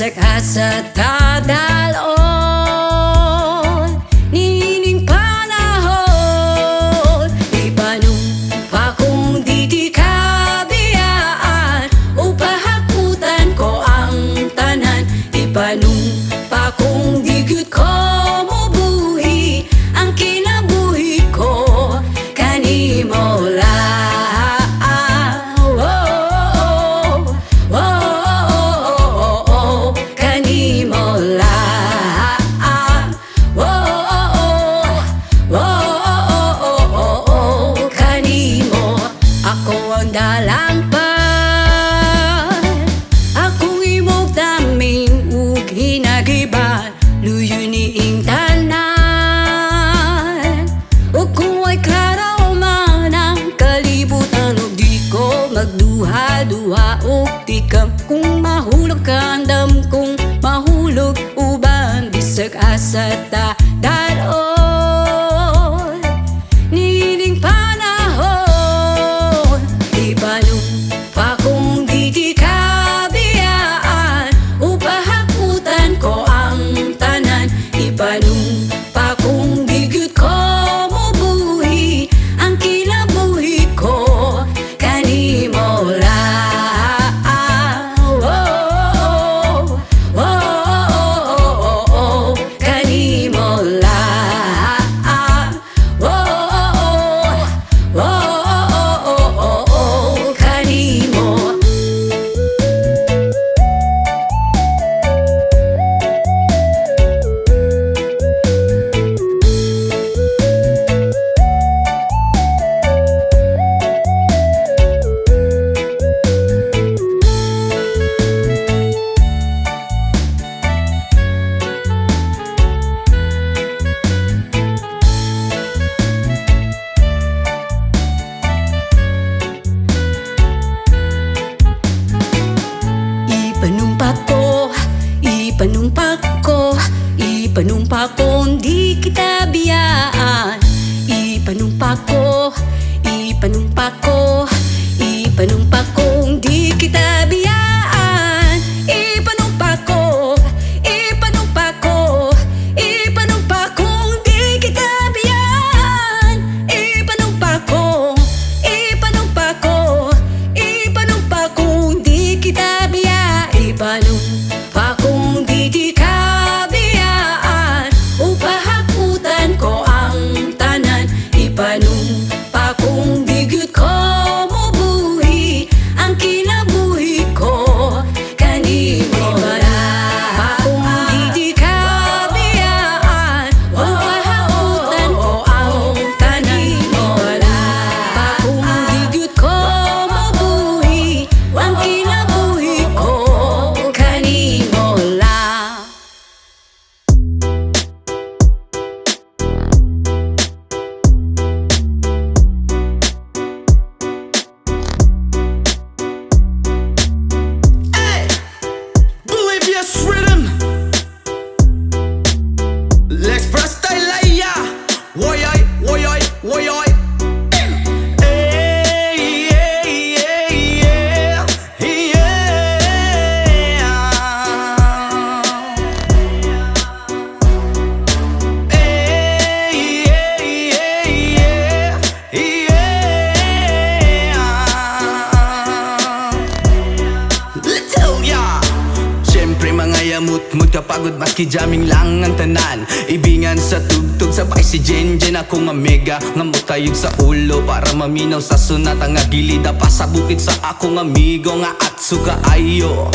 bisag asa dadalon nining panahon. Ipanong pa kung di ka biyaan, upahakutan ko ang tanan. Ipanong pa kung di gyud ko mubuhi ang kinabuhi ko kanimo lang. Dalang pa akong imong daming ug hinagiban, luyo niing tanan. Ug kung ay klaro man ang kalibutan, ug di ko magduha-duha ug tikam kung mahulog ka andam, kung mahulog uban bisag asa ta dalon nining panahon. Ipanong pa kung di ka biyaan, upahakutan ko ang tanan. Ipanong pa kung di gyud ko mubuhi ang kinabuhi ko kanimo lang. Kanimo lang. Ipanumpa ko di kita biyaan. Ipanumpa ko di kita biyaan. Ipanumpa ko di kita biyaan. Ipanumpa ko di kita biyaan. Ipanumpa kung di ka biyaan, upahakutan ko ang tanan. Ipanong pa kung di gyud ko mubuhi ang kinabuhi ko kanimo lang. Pa kung di ka biyaan, upahakutan ko ang tanan. Pa kung di gyud ko mubuhi ang kinabuhi ko kanimo lang. Mut kapagod maski jamming lang ang tanan. Ibingan sa tugtog sabay si Jenjen ako nga mega nga mutayog sa ulo para maminaw sa sunata nga gilida pa sa bukid sa akong amigo nga atsuga ayo.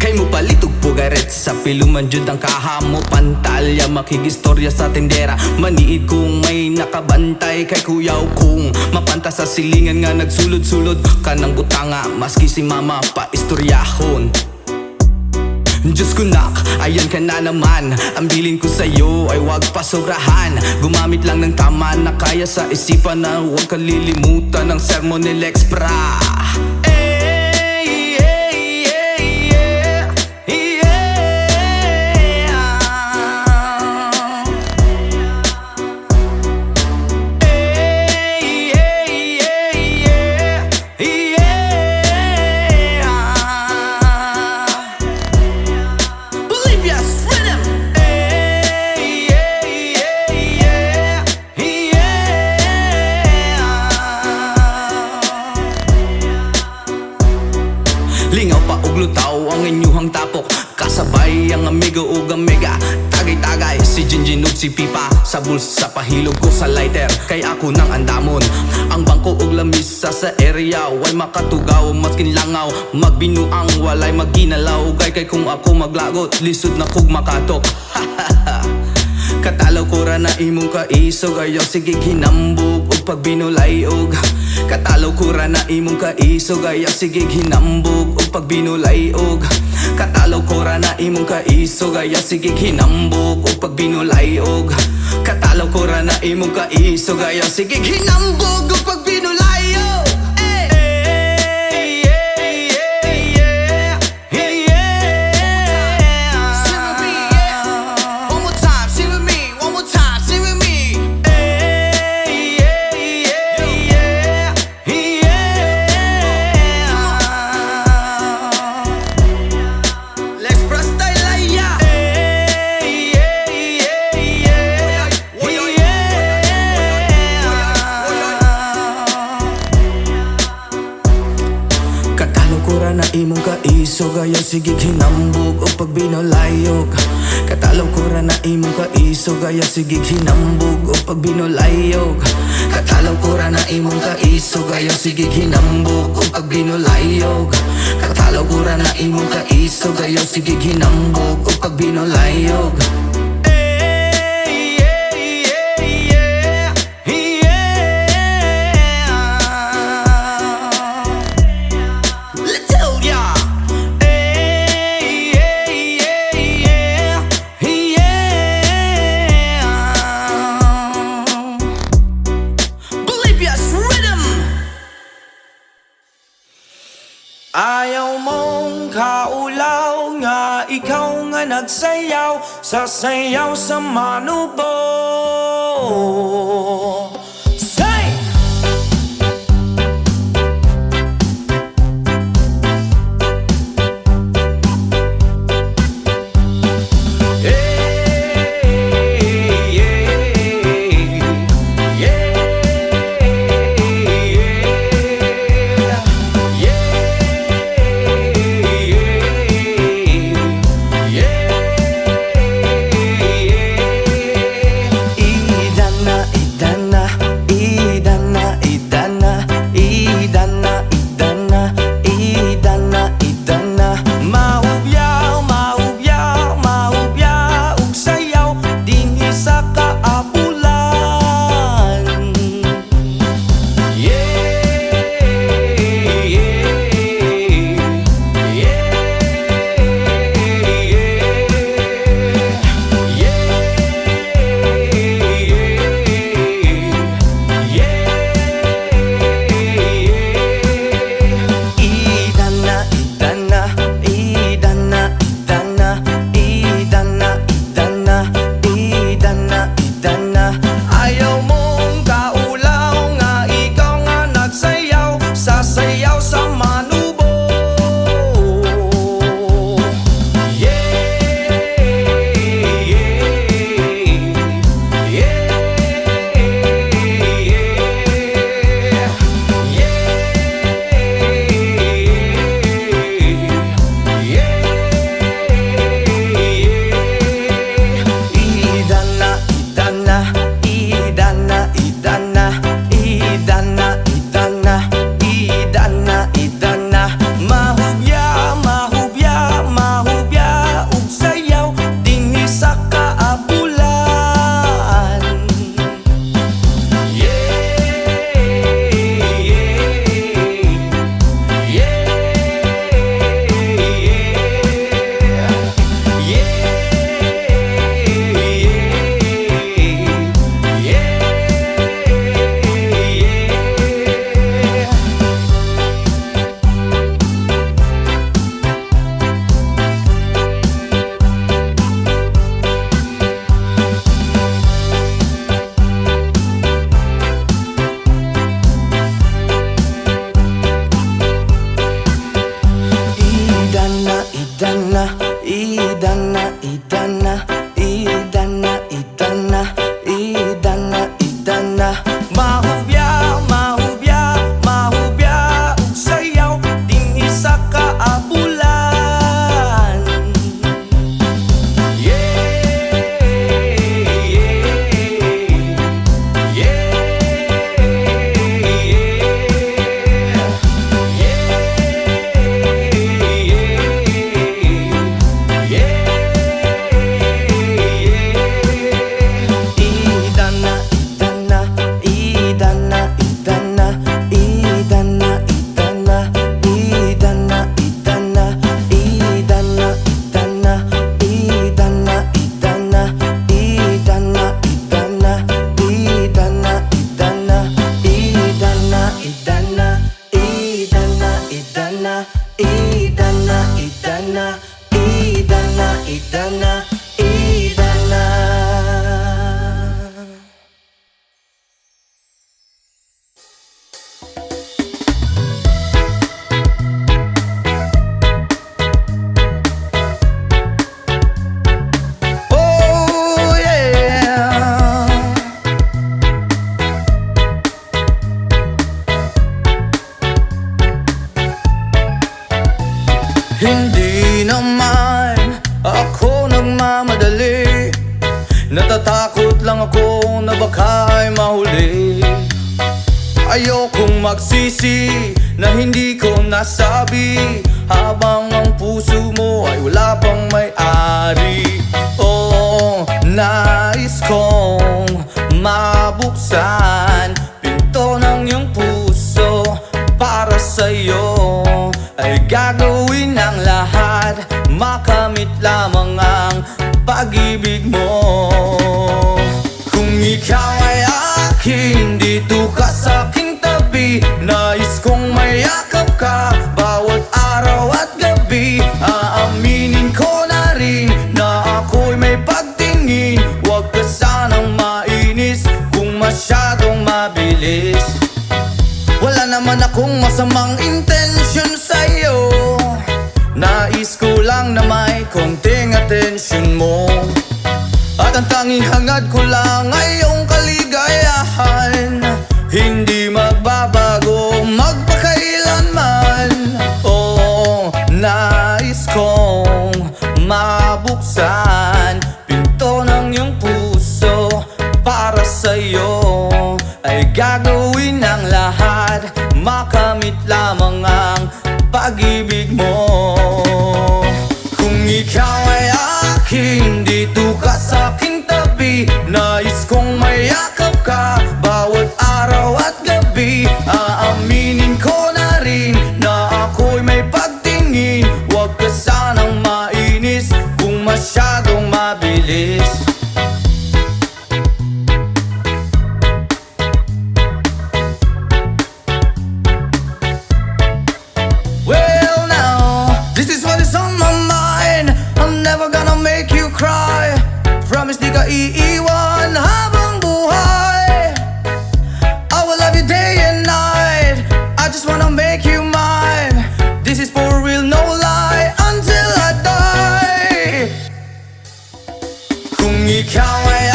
Kay mo palitog pugaret sa piluman jud ang kahamo pantalya, makigistorya sa tendera maniid kung may nakabantay kay kuyaw kung mapanta sa silingan nga nagsulod-sulod kanang butanga maski si mama pa istoryahon. Diyos ko nak, ayan ka na naman. Ang bilin ko sa'yo ay wag pasobrahan. Gumamit lang ng tama na kaya sa isipan na huwag kalilimutan ng sermon ni Lex Pra. si pipa sa bulsa, pahilog ko sa lighter kay ako nang andamon. Ang bangko og lamisa sa area way makatugaw, maskin langaw magbinuang walay maginalaw. Kay kung ako maglagot lisod na kog makatok. Katalaw ko ra na imong kaisog, ayaw sige hinambog og pagbinulay og. Katalaw ko ra na imong kaisog, ayaw sige hinambog og pagbinulay og. Katalaw ko ra na imong kaisog, ayaw sige hinambog og pagbinulay og. Katalaw ko ra na imong kaisog, ayaw sige hinambog og pagbinulay og. Na imong kaisog, ayaw sige hinambog o pagbinolayog. Katalaw ko ra na imong kaisog, ayaw sige hinambog o pagbinolayog. Katalaw ko ra na imong kaisog, ayaw sige hinambog o pagbinolayog. Katalaw ko ra na imong kaisog, ayaw sige hinambog o pagbinolayog. Ayaw mong kaulaw nga ikaw nga nagsayaw sa sayaw sa manubo. Say! Natatakot lang ako na baka ay mahuli. Ayokong magsisi na hindi ko nasabi, habang ang puso mo ay wala pang may-ari. Oh, nais kong mabuksan pinto ng iyong puso. Para sa'yo ay gagawin ang lahat, makamit lamang ang pag-ibig mo. Kung ikaw ay akin, dito ka sa aking tabi. Nais kong mayakap ka bawat araw at gabi. Aaminin ko na rin na ako'y may pagtingin. Huwag ka sanang mainis kung masyadong mabilis. Wala naman akong masamang intensyon sa'yo. Nais ko lang na may konting atensyon mo. At ang tanging hangad ko lang ay iyong kaligayahan. Hindi magbabago magpakailanman. Oh, nais kong mabuksan pinto ng iyong puso. Para sa'yo ay gagawin ang lahat, makamit lamang ang pag-ibig mo. Kung ikaw ay akin, dito ka sa aking tabi. Nais kong mayakap ka bawat araw at gabi. Aaminin ko na rin na ako'y may pagtingin. Huwag ka sanang mainis kung masyadong mabilis. Well now, this is what is on my mind. I'm never gonna make you cry. Promise di ka iiwan habang buhay. I will love you day and night. I just wanna make you mine. This is for real, no lie, until I die. Kung ikaw ay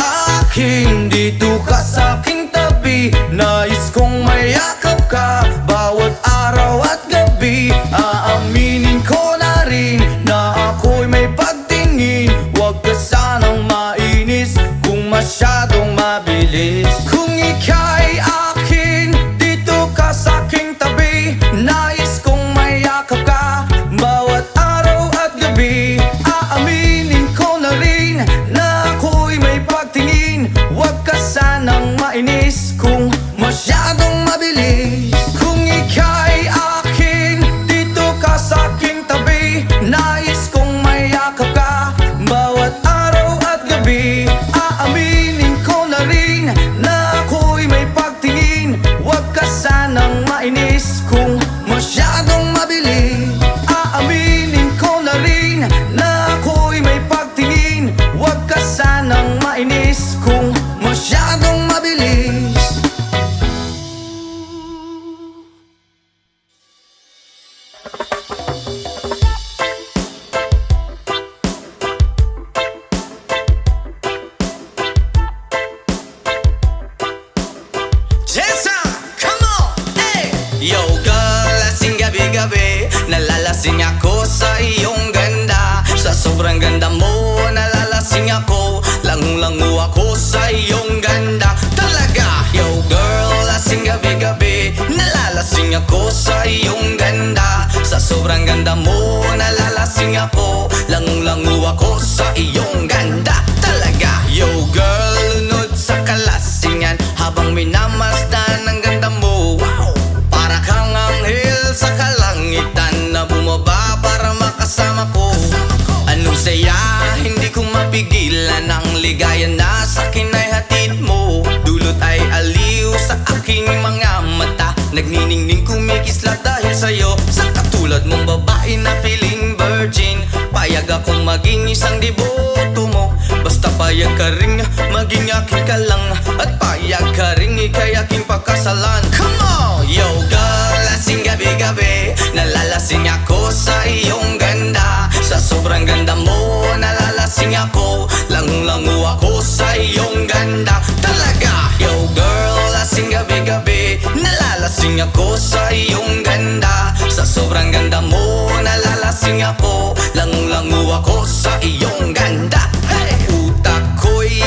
akin, dito ka sa aking tabi. Nais kong mayakap ka bawat araw at gabi. Aaminin ko na rin na ako'y may pagtingin. Huwag ka sanang mainis kung masyadong mabilis. Kung ika'y akin, dito ka sa aking tabi. Nais kong mayakap ka bawat araw at gabi. Aaminin ko na rin na ako'y may pagtingin. Huwag ka sanang mainis kung masyadong mabilis. Kung ika'y akin, dito ka sa aking tabi. Nais kong mayakap ka bawat araw at gabi. Aaminin ko na rin na ako'y may pagtingin. Huwag ka sanang mainis kung masyadong mabilis. Aaminin ko na rin na ako'y may pagtingin. Huwag ka sanang mainis kung masyadong mabilis. Jessa, come on, hey! Yo girl, lasing gabi-gabi. Nalalasing ako sa iyong ganda. Sa sobrang ganda mo, nalalasing ako. Langung-langu ako sa iyong ganda. Talaga, yo girl, lasing gabi-gabi. Nalalasing ako sa iyong ganda. Sa sobrang ganda mo, nalalasing ako. Langung-langu ako sa iyong ganda. Talaga, yo girl, lunod sa kalasingan habang minamasdan ang ganda mo. Wow! Para kang anghel sa kalangitan na bumaba para makasama ko. Anong saya, hindi ko mapigilan ang ligaya na sa akin ay hatid mo. Dulot ay aliw sa aking mga mata. Nagniningning kumikislat dahil sa'yo. Sa katulad mong babae na feeling virgin, payag akong maging isang deboto mo. Basta payag ka ring maging akin ka lang, at payag ka ring ikay aking pagkasalan. Come on! Yo girl, lasing gabi-gabi. Nalalasing ako sa iyong ganda. Sa sobrang ganda mo, nalalasing ako. Langung-langu ako sa iyong ganda. Talaga, yo girl, lasing gabi-gabi. Nalalasing ako sa iyong ganda. Sa sobrang ganda mo, nalalasing ako. Langung-langu ako sa iyong ganda. Hey! Utak ko'y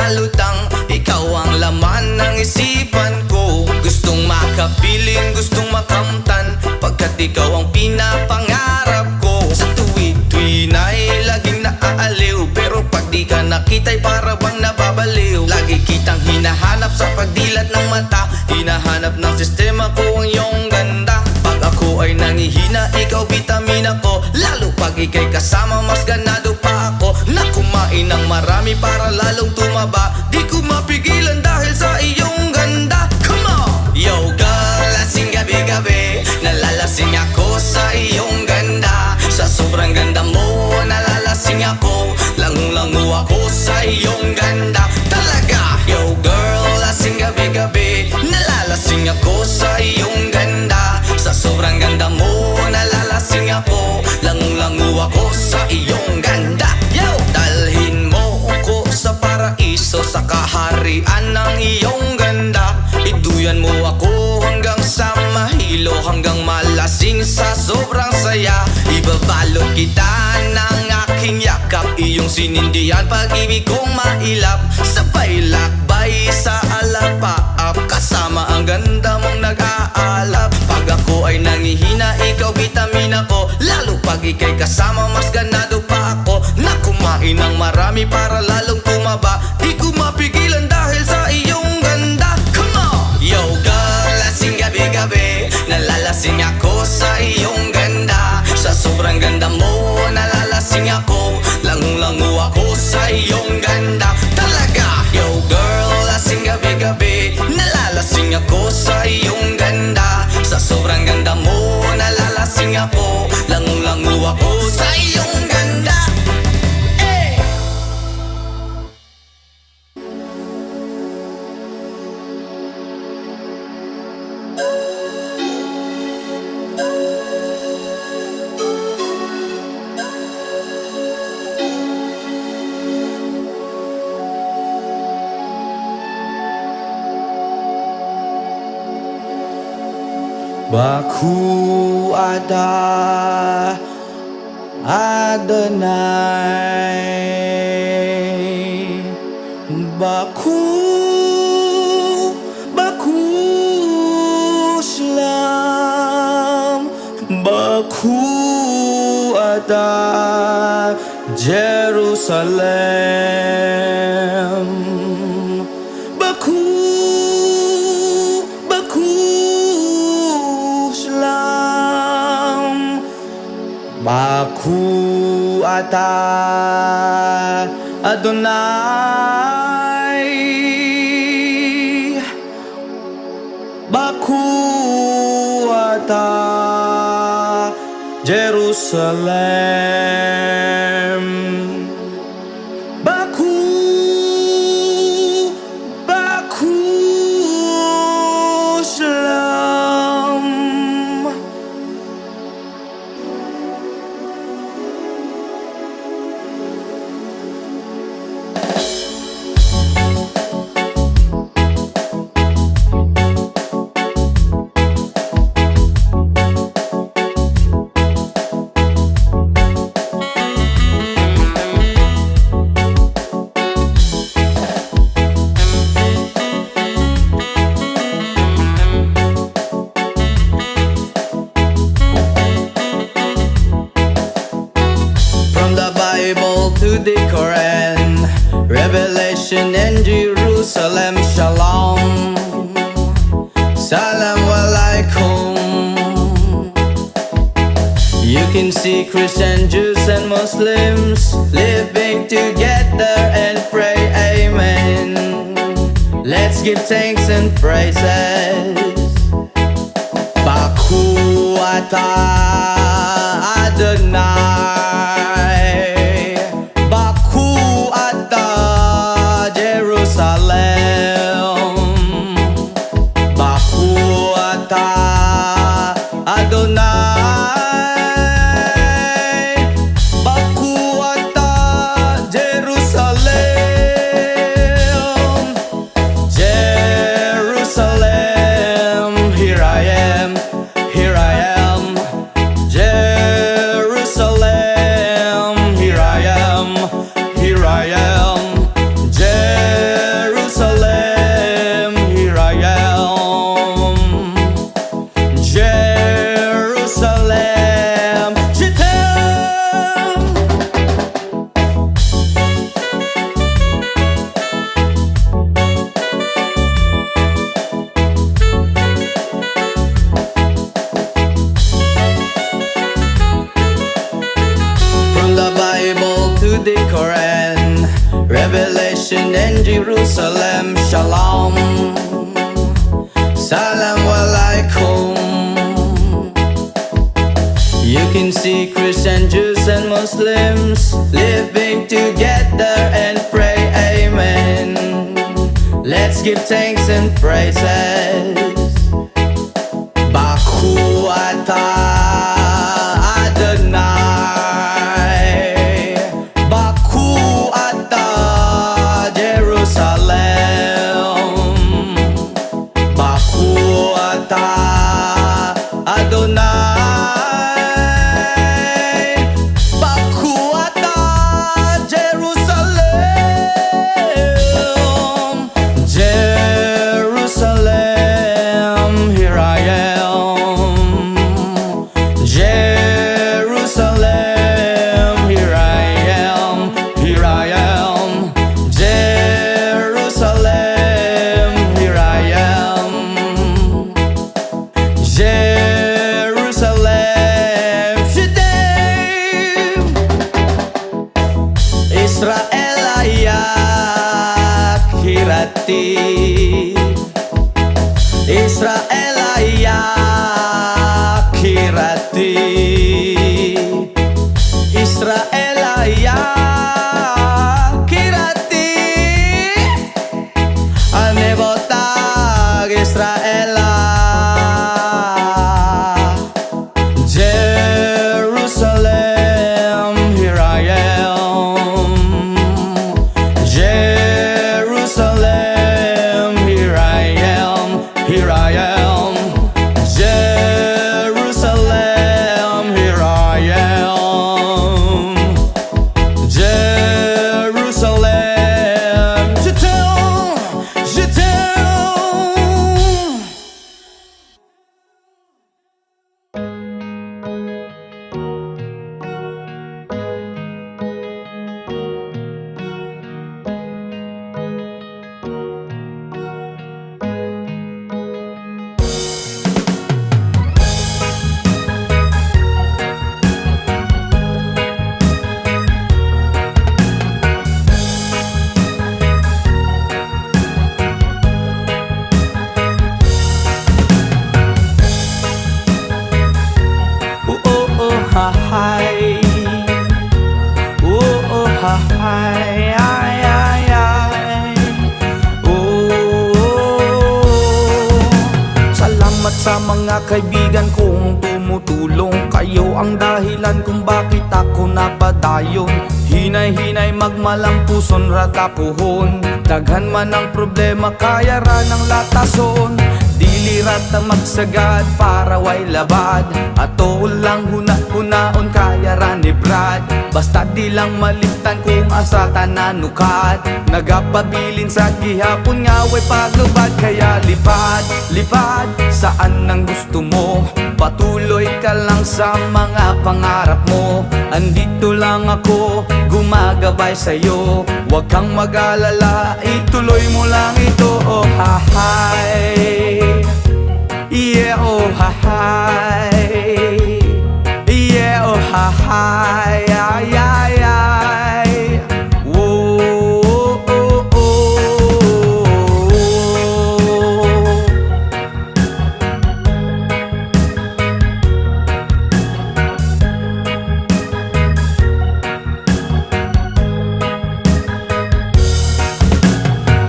nalutang. Ikaw ang laman ng isipan ko. Gustong makapiling, gustong makamtan, pagkat ikaw ang pinapangarap ko. Sa tuwi-tuwi na'y laging naaaliw, pero pag di ka nakita'y para bang nababaliw. Lagi kitang hinahanap sa pagdilat ng mata, hinahanap ng sistema ko ang iyong ganda. Pag ako ay nangihina, ikaw vitamina ko. Lalo pag ika'y kasama, mas ganado pa ako na kumain ng marami para lalong tumaba. Di ko mapigilan dahil sa iyong ganda. Come on! Yo girl, lasing gabi-gabi, nalalasing ako sa iyong ganda. Sa sobrang ganda mo, nalalasing ako, langung-langu ako sa iyong ganda. Talaga! Yo girl, lasing gabi-gabi, nalalasing ako sa iyong ganda. Sa sobrang ganda mo, nalalasing ako, langung-langu ako sa iyong ganda. Yo! Dalhin mo ko sa paraiso, sa kaharian ng iyong ganda. Iduyan mo ako hanggang sa mahilo, hanggang malasing sa sobrang saya. Ibabalot kita ng aking yakap, iyong sinindihan pag-ibig kong mailap. Sabay lakbay sa alapaap, kasama ang ganda mong nag-aalap. Pag ako ay nangihina, ikaw vitamina ko. Lalo pag ika'y kasama, mas ganado pa ako na kumain ng marami para lalong tumaba. Di ko mapigilan dahil sa iyong ganda. Come on! Yo girl, lasing gabi-gabi, nalalasing ako sa iyong ganda. Sa sobrang ganda mo, nalalasing ako, langung-langu ako sa iyong ganda. Talaga! Yo girl, lasing gabi-gabi, nalalasing ako sa iyong ganda. Sa sobrang ganda mo, nalalasing ako, langung-langu ako sa iyong ganda. Hey! Baku ada Adonai. Baku Shalom. Baku ada Jerusalem. Baku Shalom. Baku ata Adonai. Baku ata Jerusalem. Baku Shalom. From the Bible to the Quran, Revelation and Jerusalem, Shalom. Salam alaikum. You can see Christian, Jews and Muslims living together and pray amen. Let's give thanks and praises. Baku ata Adonai. Baku ata Jerusalem. Baku ata Adonai. Baku ata Jerusalem. Jerusalem, here I am, here I am. Jerusalem, Jerusalem, Shalom, Salam Alaikum. You can see Christian, Jews and Muslims living together and pray amen. Let's give thanks and praises. Baku atah Adonai, Baku atah Jerusalem, Baku atah Adonai, Baku atah Jerusalem, Jerusalem, here I am. Jerusalem, here I am, here I am. Jerusalem, here I am. Jerusalem, Shedem. Israel ayak hirati, Israel ayak hirati, Israel ayak hirati, anebotag Israel. Jerusalem, here I am. Jerusalem, here I am, here I am. Jerusalem, here I am. Jerusalem, je t'aime. Oh, oh, oh, ha, hi. Oh, oh, ha, hi. Ay, ay, ay. Oh, salamat sa mga kaibigan kong tumutulong. Kayo ang dahilan kung bakit ako napadayon. Hinay-hinay magmalampuson ratapuhon. Daghan man ang problema kaya ra ng latason. Dilirat ang magsagad para way labad. Ato lang huna-hunaon kaya ra ni Brad. Basta di lang malimtan kung asa tananukat. Nagapabilin sa gihapon nga way paglubad. Kaya lipad, lipad saan ang gusto mo. Patuloy ka lang sa mga pangarap mo. Andito lang ako, gumagabay sa'yo. Huwag kang mag-alala, ituloy mo lang ito. Oh ha hi, yeah oh ha hi, yeah oh ha hi, ay ay ay. Whoa, oh, oh, oh.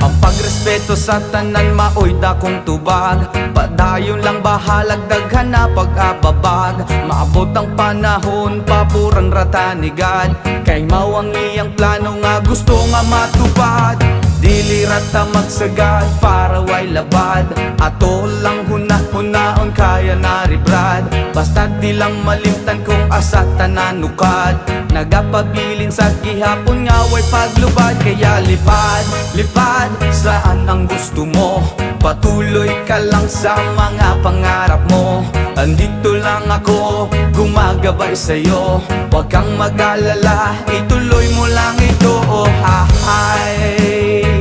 Ang pagrespeto sa tanan maoy dakong tubag. Padayon lang bahalag daghan na pag-ababag. Maabot ang panahon papuran ratanigad. Kay mao ang iyang plano nga gusto nga matupad. Dilirat ta magsagad para way labad. Ato lang huna-hunaon kaya naribrad. Basta di lang malimtan kung asa tananukad. Nagapabilin sa gihapon nga way paglubad. Kaya lipad, lipad saan ang gusto mo. Patuloy ka lang sa mga pangarap mo. Andito lang ako, gumagabay sa'yo. Huwag kang mag-alala, ituloy mo lang ito. Oh ha hi,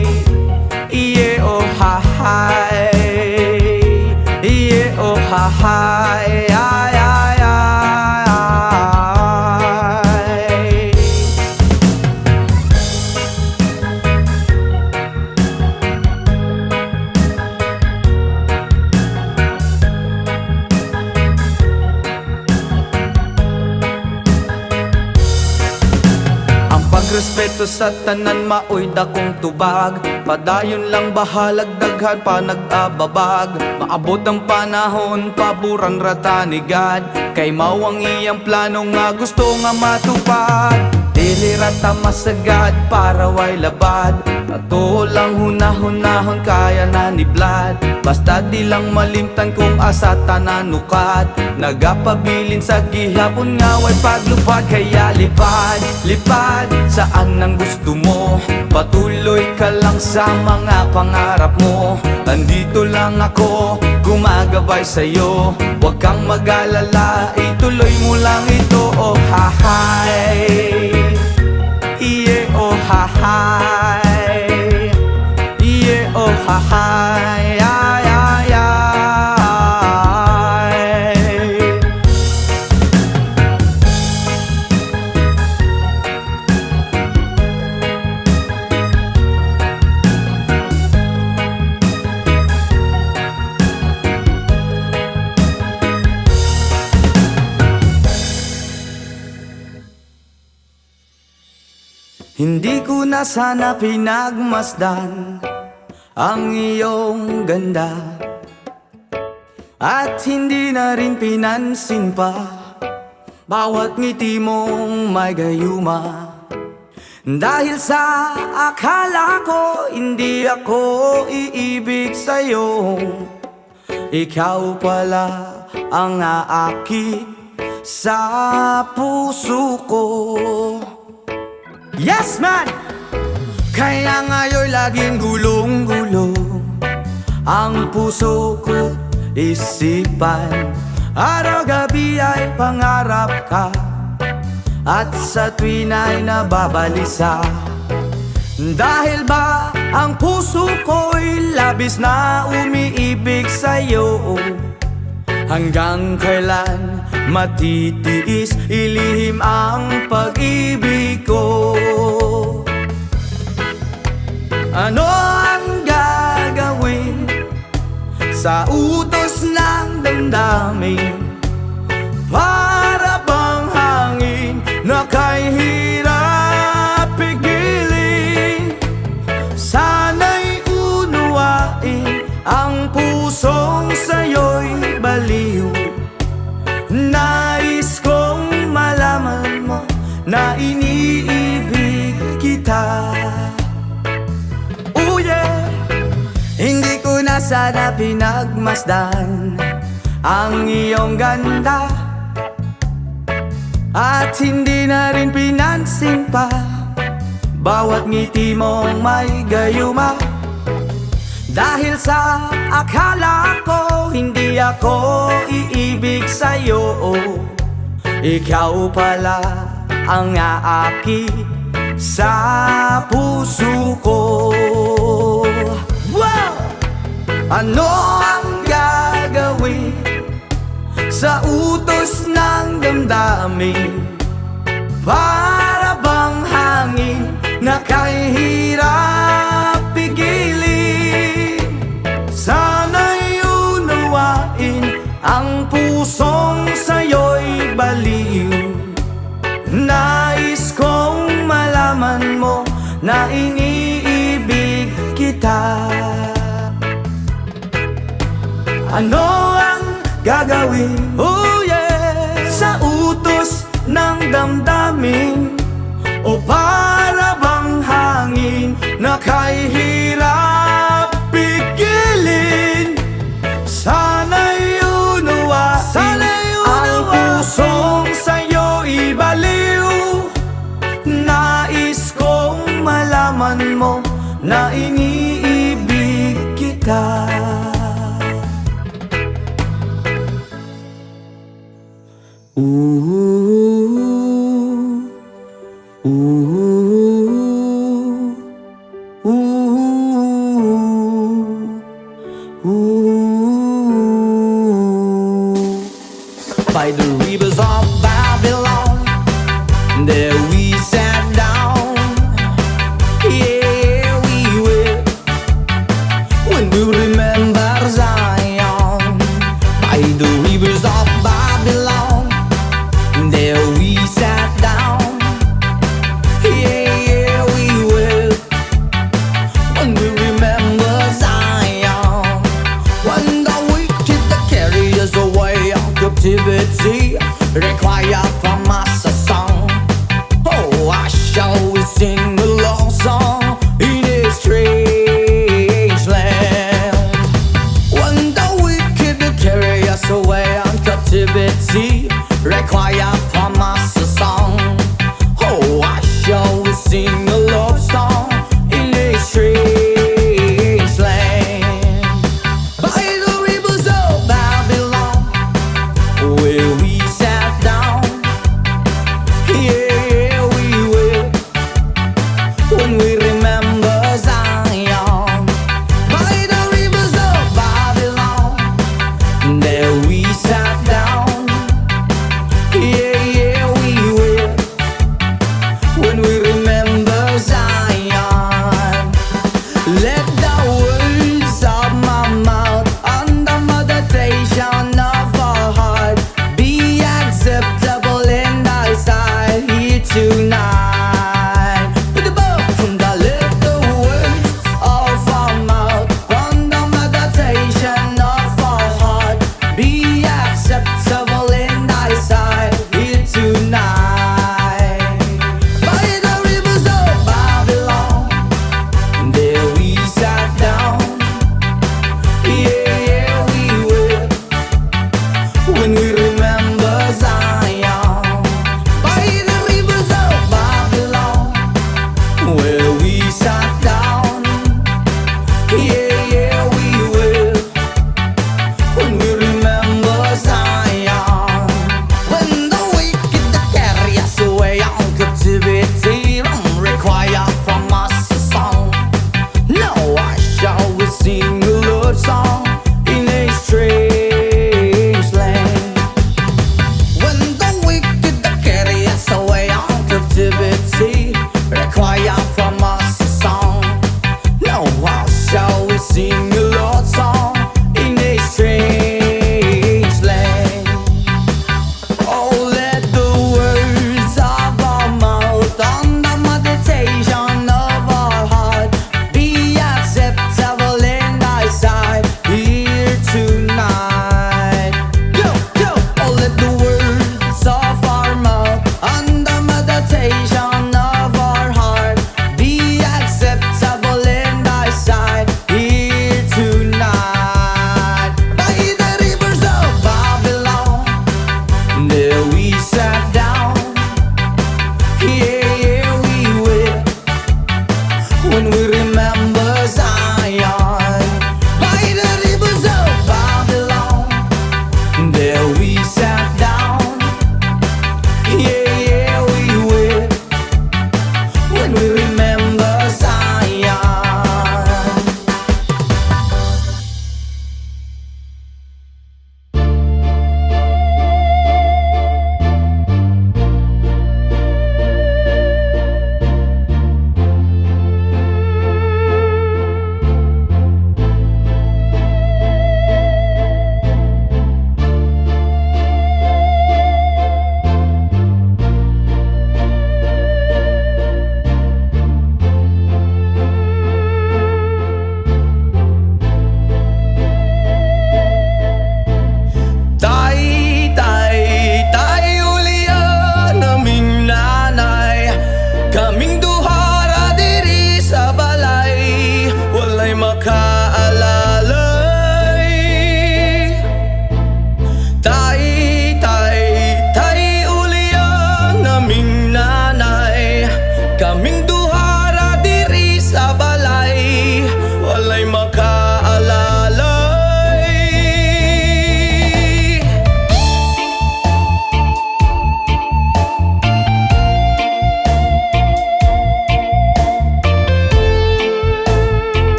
yeah oh ha hi, yeah oh ha hi, ay ay ay ay. respeto sa tanan, maoy dakong tubag. Padayon lang bahalag, daghan pa nag-ababag. Maabot ang panahon, paboran rata ni God. Kay mawang iyang plano nga gusto nga matupad. Dili rata masagad para way labad. Ato lang hunahon kaya na ni Vlad. Basta di lang malimtan kung asa tananukat. Nagapabilin sa gihapon nga way paglupad. Kaya lipad, lipad saan ang gusto mo. Patuloy ka lang sa mga pangarap mo. Andito lang ako, gumagabay sa'yo. Huwag kang mag-alala, ituloy mo lang ito. Oh hahay, yeah, oh hahay, yeah, oh hahay, ay, ay, ay. Hindi ko na sana pinagmasdan ang iyong ganda, at hindi na rin pinansin pa bawat ngiti mong may gayuma. Dahil sa akala ko hindi ako iibig sa'yo, ikaw pala ang aakit sa puso ko. Yes man! Kaya ngayon laging gulong-gulo ang puso ko, isipan. Araw-gabi ay pangarap ka, at sa tuwin ay nababalisa. Dahil ba ang puso ko'y labis na umiibig sa'yo. Hanggang kailan matitiis ilihim ang pag-ibig ko? Ano ang gagawin sa utos ng damdamin? Para bang hangin na kay hirap pigilin? Sana'y unuwain ang pusong sa'yo'y baliw. Nais kong malaman mo na iniibig kita. Oh yeah! Hindi ko na sana pinagmasdan ang iyong ganda, at hindi na rin pinansin pa bawat ngiti mong may gayuma. Dahil sa akala ko hindi ako iibig sa'yo, ikaw pala ang aakit sa puso ko. Wow! Ano ang gagawin sa utos ng damdamin? Para bang hangin na kay hirap pigilin? Sana'y unawain ang pusong sa'yo'y baliw. Nais kong malaman mo na iniibig kita. Ano ang gagawin, oh yeah, sa utos ng damdamin? O para bang hangin na kay hirap pigilin? Sana'y unawain ang pusong sa'yo'y baliw. Nais kong malaman mo na iniibig kita. By the rivers of Babylon, there we sat down. Yeah, we will, when we remember Zion. By the rivers of Babylon, there we sat down. Yeah, we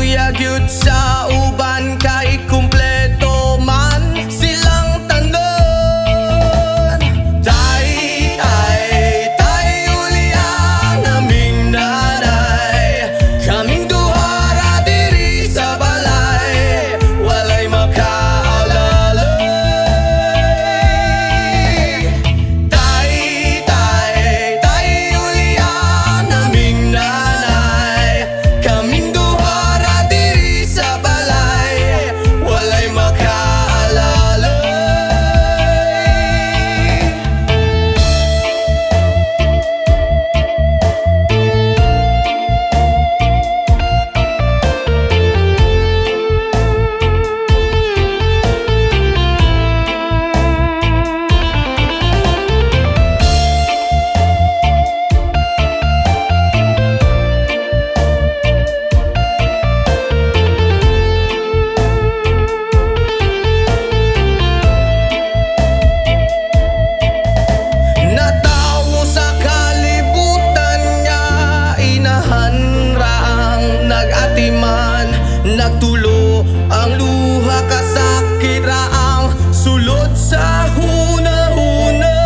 Luya gyud sa uban kay kumpleto man silang tanan. Tay, tay, tay uliang naming nanay, kaming duha ra diri sa balay, walay makaalalay. Tay, tay, tay uliang naming nanay, kaming duha ra diri sa balay, walay makaalalay. Natawo sa kalibutan nga inahan ra ang nag-atiman, nagtulo ang luha kasakit ra ang sulod sa hunahuna.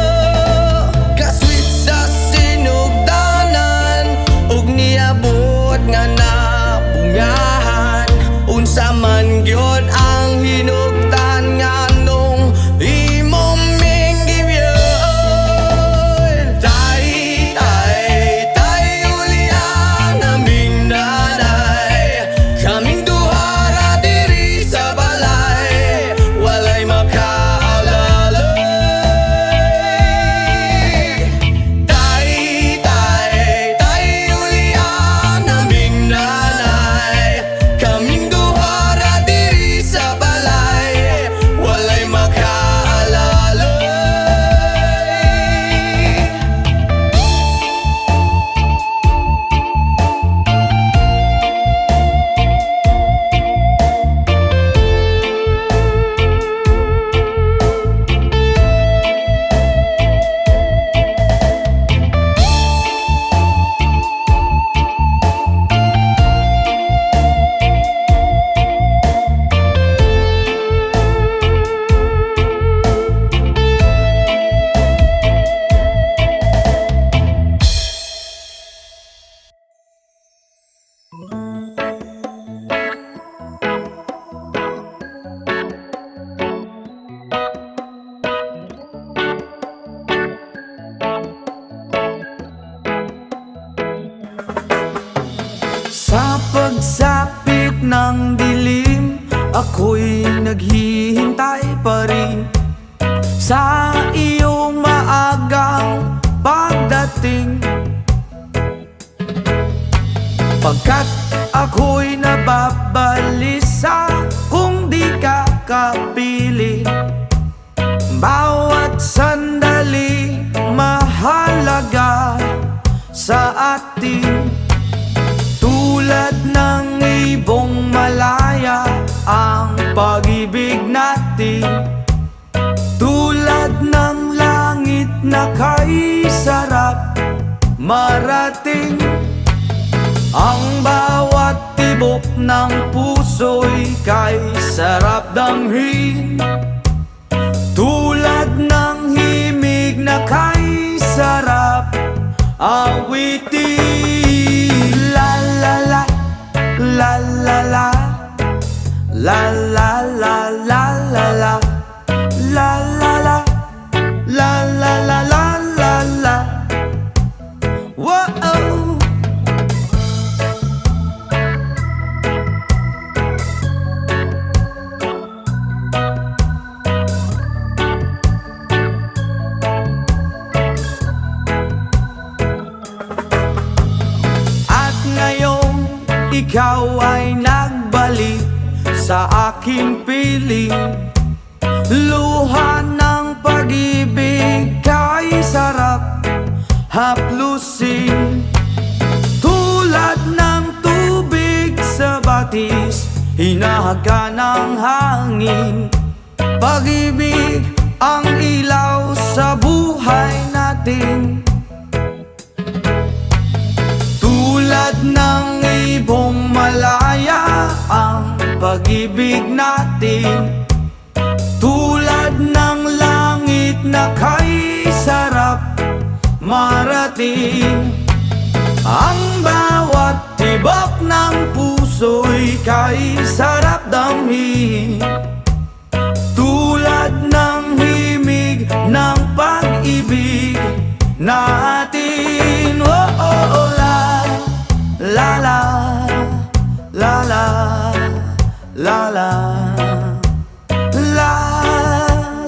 Kaswit sa sinugdanan ug niabot nga nabungahan, unsa man gyud ang hinugdan nganong imong minggibyon. Tay, tay, tay uliang naming nanay, kaming duha ra diri sa balay, walay makaalalay. Tay, tay, tay uliang naming nanay, kaming duha ra diri sa balay, walay makaalalay. Sa pagsapit ng dilim, ako'y naghihintay pa rin sa iyong maagang pagdating. Pagkat ako'y nababalisa kung di ka kapiling. Bawat sandali mahalaga sa atin. Tulad ng ibong malaya ang pag-ibig natin, tulad ng langit na kay sarap marating. Ang bawat tibok ng puso'y kay sarap damhin, tulad ng himig na kay sarap awitin. La la la, la la la, la la la la la la, la la la, la la la la la la. Whoa. At ngayong ikaw ay nagbalik sa aking piling, luha ng pag-ibig kay sarap haplusin. Tulad ng tubig sa batis, hinahaga ng hangin. Pag-ibig ang ilaw sa buhay natin. Tulad ng ibong malaya pag-ibig natin. Tulad ng langit na kay sarap marating. Ang bawat tibok ng puso'y kay sarap damhin. Tulad ng himig ng pag-ibig natin. Oh, oh, oh, la, la, la, la, la, la, la, la,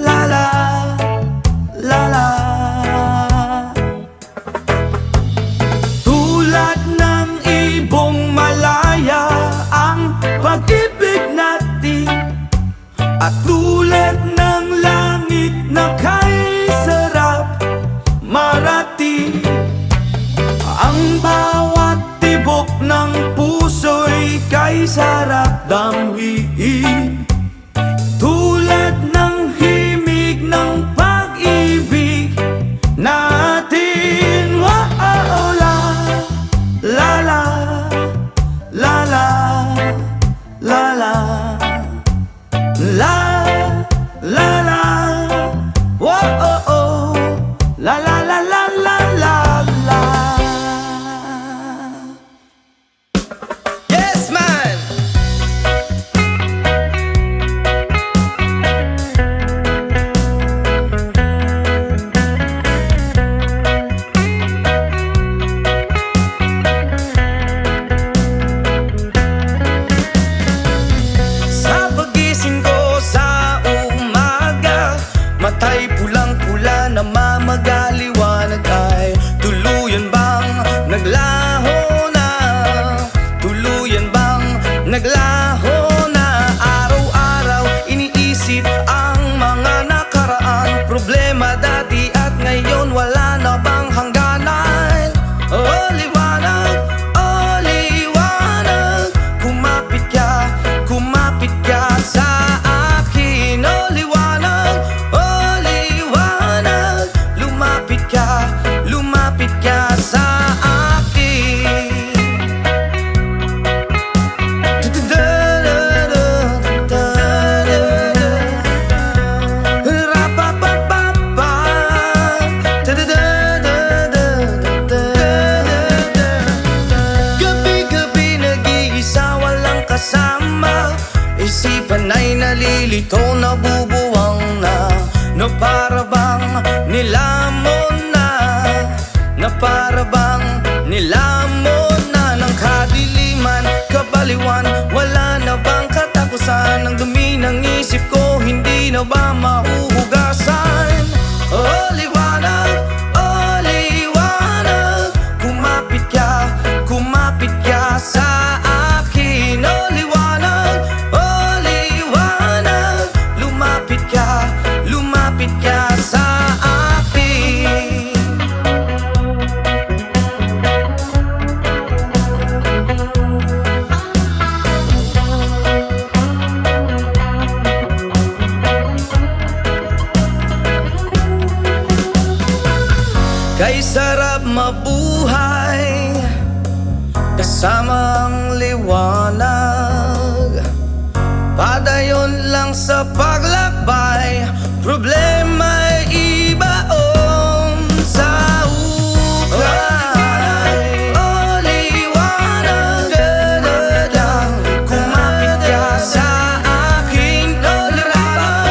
la, la, la, la. Tulad ng ibong malaya ang pag-ibig natin, at tulad ng langit na kay sarap marating. Ang bawat tibok ng puso'y kay sarap damhin. Tulad ng himig ng pag-ibig natin. Oh, oh, oh, la, la, la, la, la, la, la, la, la, la, oh, oh, oh, la, la, la, la, la, la, la. Yes, man! Sa pagising ko sa umaga, matay pulang-pula na mamagaliwanag ay tuluyan bang naglaho na? Tuluyan bang naglaho na? Araw-araw iniisip ang mga nakaraan, problema dati at ngayon wala na bang hangganan? Oh, liwanag, oh, liwanag, kumapit ka sa akin. Oh, liwanag, oh, liwanag, lumapit ka sa akin. Gabi-gabi nag-iisa walang kasama, isipan ay nalilito, nabubuwang na para bang nilamon na, na para bang nilamon na ng kadiliman, kabaliwan, wala na bang katapusan? Ang dumi ng isip ko, hindi na ba mahuhugasan? Oh, liwanag, kumapit ka sa akin. Oh, liwanag, lumapit ka sa akin. Kay sarap mabuhay kasama ang liwanag. Padayon lang sa paglakbay, problema'y ibaon sa ukay. Oh, liwanag, kumapit ka sa akin. Oh, liwanag,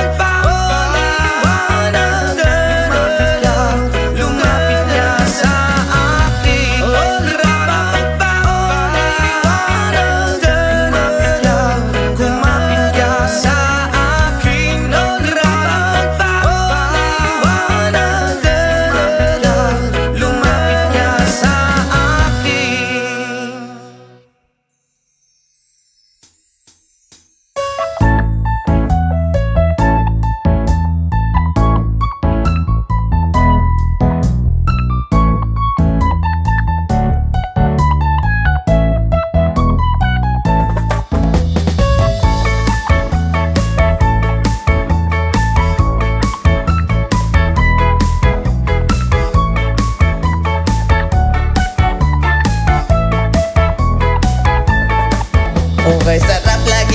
lumapit ka sa akin. Oh, liwanag, kumapit ka sa akin. Oh, liwanag,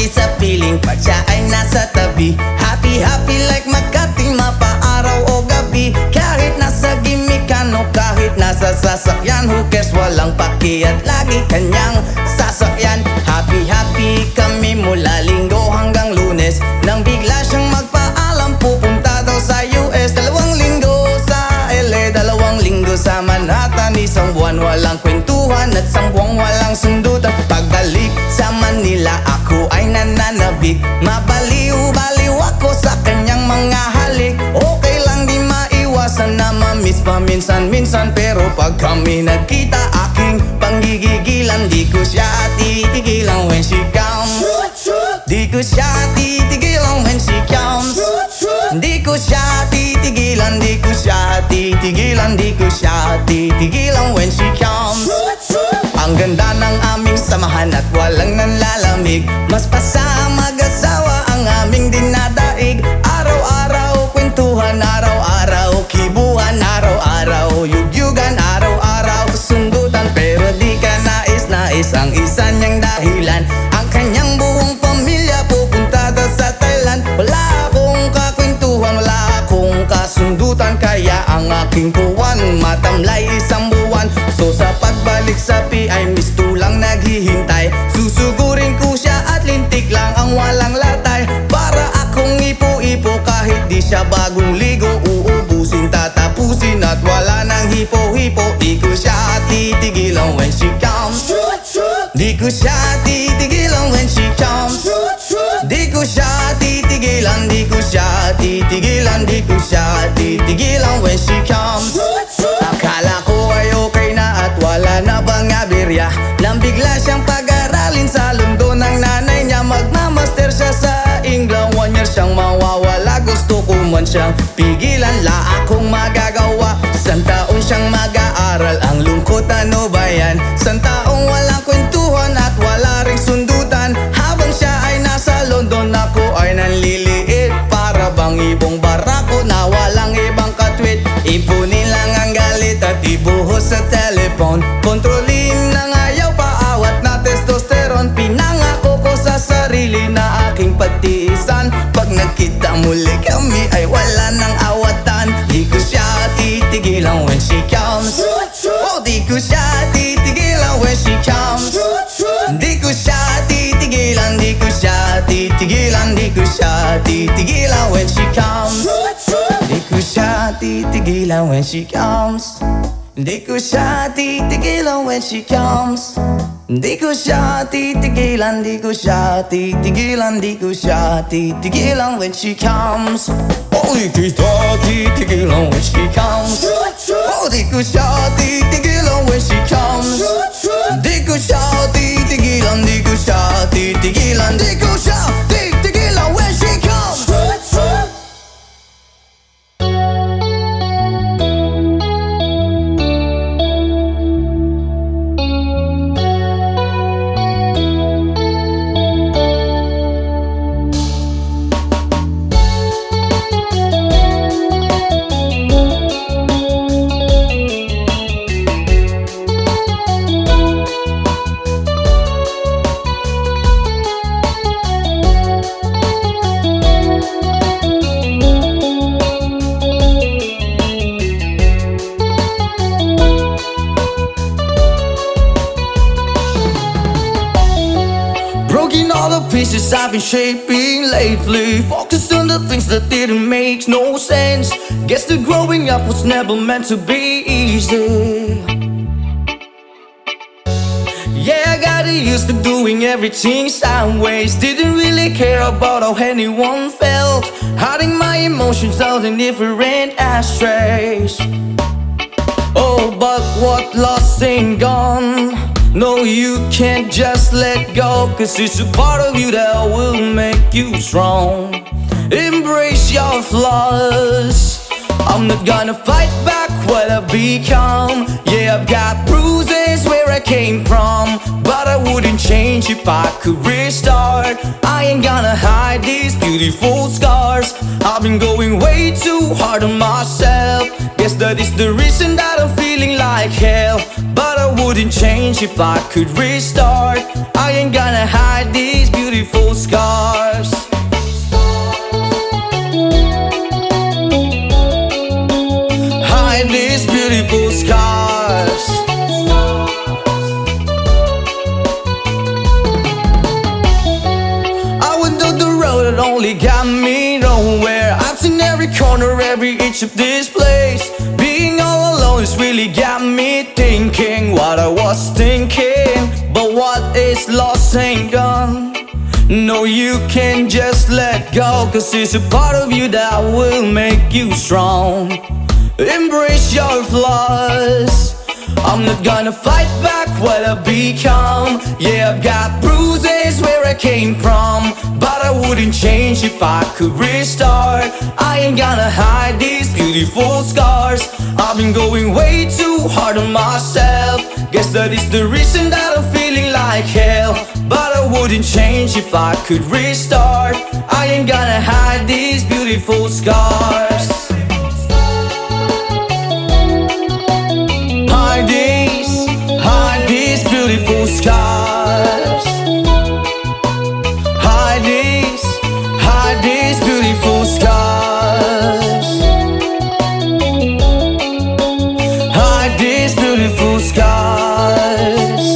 happy sa piling pag siya ay nasa tabi. Happy, happy like Makati, mapaaraw o gabi. Kahit nasa gimikan o kahit nasa sasakyan, who cares, walang paki at lagi kanyang sasakyan. Happy, happy kami mula Linggo hanggang Lunes. Nang bigla siyang magpaalam, pupunta daw sa US. 2 linggo sa LA, 2 linggo sa Manhattan. Isang buwan walang kwentuhan at 1 buwang walang sundutan. Pagbalik sa Manila, ako ay nananabik. Mabaliw-baliw ako sa kanyang mga halik. Okay lang di maiwasan na mamiss paminsan-minsan, pero pag kami nagkita, aking panggigigilan. Di ko siya titigilan when she comes. Di ko siya titigilan when she comes. Di ko siya titigilan, di ko siya titigilan, di ko siya titigilan when she comes. Ang ganda ng aming samahan at walang nanlalamig. Mas pasa mag-asawa ang aming dinadaig. Araw-araw kwentuhan, araw-araw kibuhan, araw-araw yugyugan, araw-araw sundutan. Pero di ka nais-nais ang isa niyang dahilan. Ang kanyang buong pamilya pupunta daw sa Thailand. Wala akong kakwentuhan, wala akong kasundutan. Kaya ang aking buwan matamlay 1 buwan. So sa pagbalik sa PI, miss tulang naghihintay. Susugurin ko siya at lintik lang ang walang latay. Para akong ipo-ipo kahit di siya bagong ligo. Uubusin, tatapusin at wala nang hipo-hipo. Di ko siya titigilan when she comes. Di ko siya titigilan when she comes. Di ko siya titigilan, di ko siya titigilan, di ko siya titigilan when she comes. Akala ko ay okay na at wala na bang aberya. Nang bigla siyang pag-aralin sa London ng nanay niya. Magmamaster siya sa England, 1 year siyang mawawala. Gusto ko man siyang pigilan, la akong magagawa. 1 taon siyang mag-aaral, ang lungkot ano ba yan? 1 taong walang kwentuhan at wala ring sundutan. Habang siya ay nasa London, ako ay nanliliit. Para bang ibong barako na walang ibang katwit. Ipunin lang ang galit at ibuhos sa telephone. Kontrolin ng ayaw, paawat na testosterone. Pinangako ko sa sarili na aking pagtiisan. Pag nagkita muli kami ay wala nang awatan. Di ko siya titigilan when she comes. Oh, di ko siya titigilan when she comes. Di ko siya titigilan, di ko siya titigilan, di ko siya titigilan when she comes. Di ko siya titigilan when she comes. Di ko siya titigilan when she comes. Di ko siya titigilan, di ko siya titigilan, di ko siya titigilan when she comes. Oh, di ko siya titigilan when she comes. Oh, di ko siya titigilan when she comes. Di ko siya titigilan, di ko siya titigilan, di ko siya titigilan when she comes. Broken all the pieces I've been shaping lately. Focused on the things that didn't make no sense. Guess that growing up was never meant to be easy. Yeah, I got used to doing everything sideways. Didn't really care about how anyone felt. Hiding my emotions out in different ashtrays. Oh, but what lost ain't gone. No, you can't just let go, 'cause it's a part of you that will make you strong. Embrace your flaws. I'm not gonna fight back what I become. Yeah, I've got bruises where I came from, but I wouldn't change if I could restart. I ain't gonna hide these beautiful scars. I've been going way too hard on myself. Guess that is the reason that I'm feeling like hell. But I wouldn't change if I could restart. I ain't gonna hide these beautiful scars. only got me nowhere. I've seen every corner, every inch of this place. Being all alone has really got me thinking what I was thinking. But what is lost ain't gone. No, you can't just let go, 'cause it's a part of you that will make you strong. Embrace your flaws. I'm not gonna fight back what I become. Yeah, I've got bruises where I came from, but I wouldn't change if I could restart. I ain't gonna hide these beautiful scars. I've been going way too hard on myself. Guess that is the reason that I'm feeling like hell. But I wouldn't change if I could restart. I ain't gonna hide these beautiful scars. Hide these beautiful scars. Hide these beautiful scars. Hide these beautiful scars.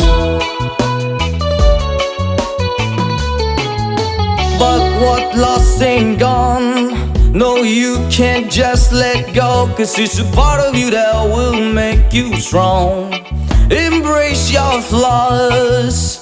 But what lost ain't gone. No, you can't just let go, 'cause it's a part of you that will make you strong. Embrace your flaws.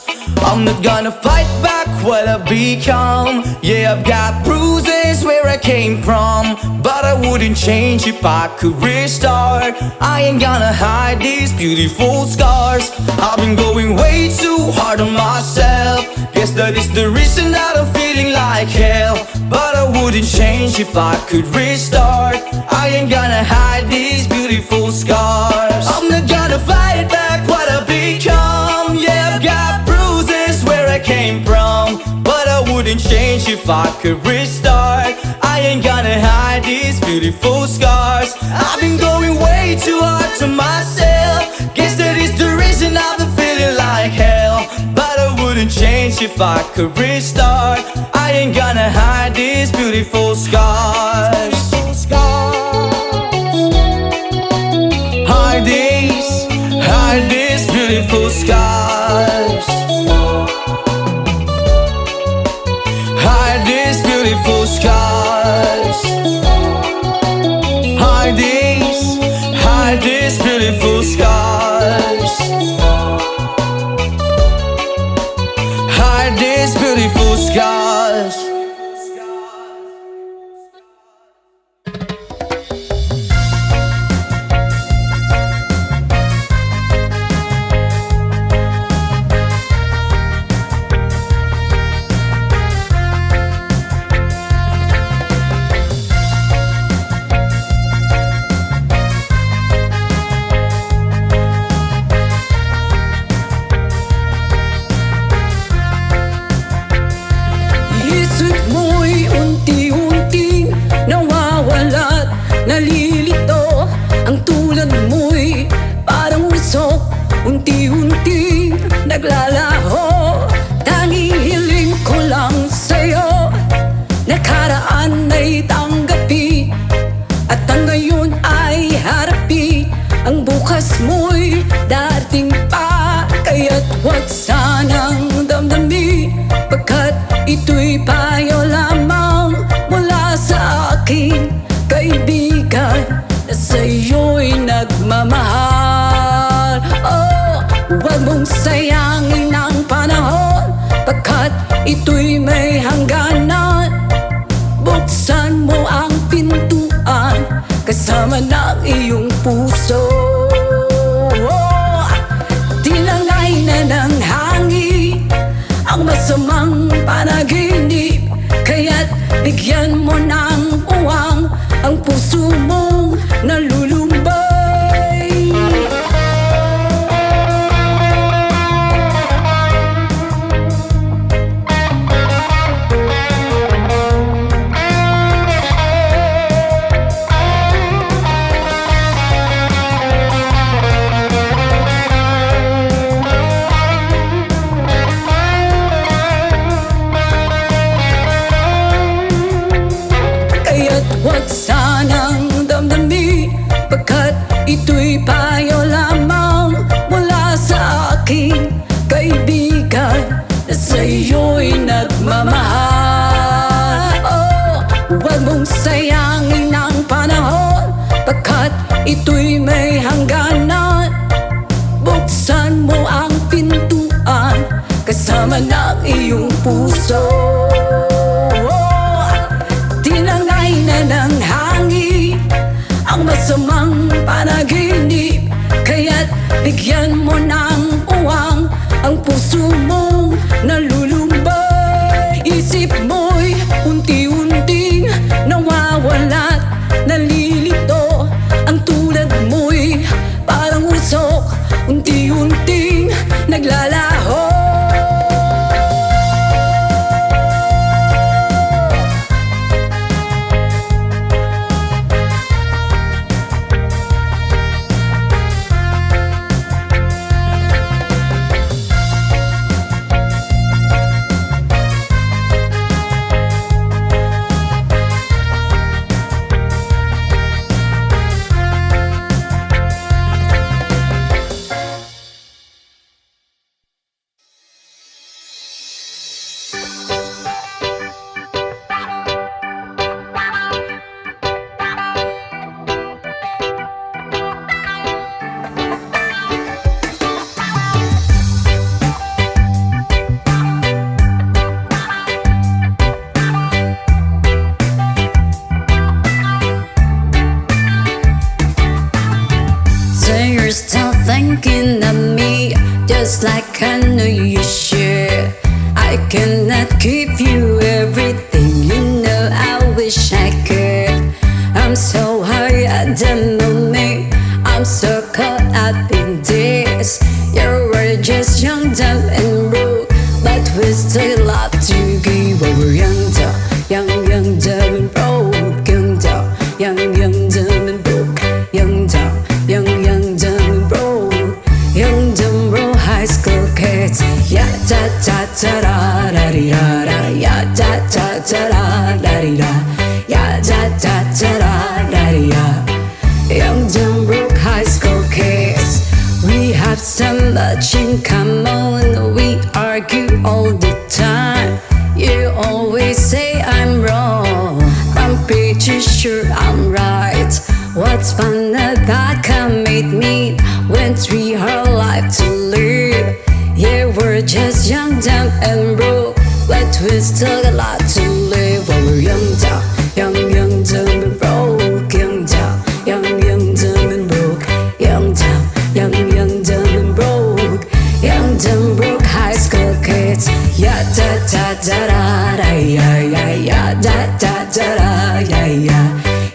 I'm not gonna fight back what I become. Yeah, I've got bruises where I came from, but I wouldn't change if I could restart. I ain't gonna hide these beautiful scars. I've been going way too hard on myself. Guess that is the reason that I'm feeling like hell. But I wouldn't change if I could restart. I ain't gonna hide these beautiful scars. I'm not gonna fight back what I become. Yeah, I've got bruises where I came from, but I wouldn't change if I could restart. I ain't gonna hide these beautiful scars. I've been going way too hard to myself. Guess that is the reason I've been feeling like hell. But I wouldn't change if I could restart. I ain't gonna hide these beautiful scars. Hide these beautiful scars. Hide these beautiful scars. Hide these beautiful scars. Hide these beautiful scars. Isip mo'y unti-unting nawawala't nalilito. Ang tulad mo'y parang usok, unti-unting naglalaho. Tanging hiling ko lang sa'yo, nakaraan ay tanggapi, at ang ngayon ay harapi. Ang bukas mo'y darating pa, kaya't huwag sanang damdamin, pagkat ito'y payo lamang mula sa akin, kaibigan, na sa'yo'y nagmamahal. Oh, huwag mong sayangin ang panahon, pagkat ito'y may hangganan. Buksan mo ang pintuan kasama ng iyong puso. Tinangay na ng hangin ang masamang panaginip, kaya't bigyan mo ng puwang ang puso mong nalulumbay. Huwag mong sayangin ang panahon, pagkat ito'y may hangganan. Buksan mo ang pintuan kasama ng iyong puso. Tinangay na ng hangin ang masamang panaginip, kaya't bigyan mo ng uwang ang puso mong nalulumbay. Isip mo'y unti-unting nawawala't nalilito. Ang tulad mo'y parang usok, unti-unting naglalaho. You're still thinking of me, just like I know you should. I cannot give you everything, you know I wish I could. I'm so high at the moment, I'm so caught up in this. You were just young, dumb and broke, but we still love to give. Oh, we're young, dumb and broke. Young, dumb and broke. Young, dumb and broke. Young, dumb, broke high school kids. Ya da da da da da di da da. Ya da da da da da di da. Ya da da da da da di da. Young, dumb, broke high school kids. We have so much in common. We argue all the time. You always say I'm wrong, I'm pretty sure I'm right. What's fun about commit me when we have life to live? Yeah, we're just young, dumb and broke, but we still got a lot to live. Oh, we're young, dumb and broke. Young, dumb and broke. Young, dumb and broke. Young, dumb, broke high school kids. Ya da da da da da ya ya ya da da da da ya ya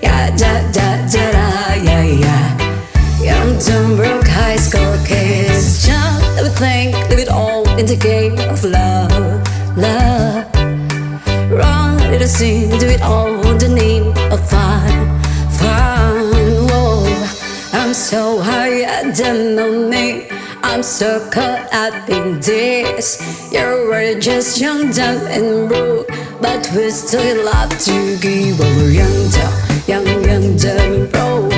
ya da da da da ya ya. Young, dumb, broke high school kids. Jump, everything, live it all in the game of love, love. Run, little scene, do it all in the name of fun, fun. Whoa, I'm so high at the moment, I'm so caught up in this. You were just young, dumb and broke, but we still love to give. Oh, we're young, dumb and broke.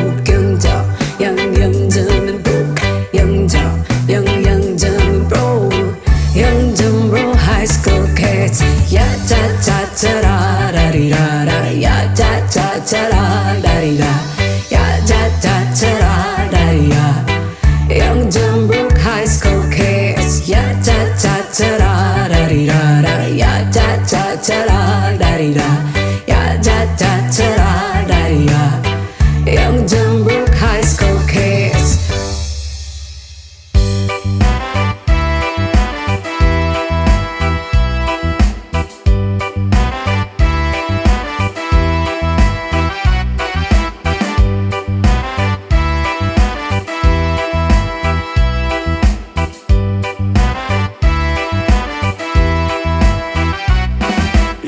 Young, dumb and broke. Young, dumb and broke. Young, dumb, broke high school kids. Ya da da da da da di da da. Ya da da da da da di da. Ya da da da da da di da. Young, dumb, broke high school kids. Ya da da da da da di da da. Ya da da da da da di da. Ya da da da da da di da. Young, dumb, broke high school kids.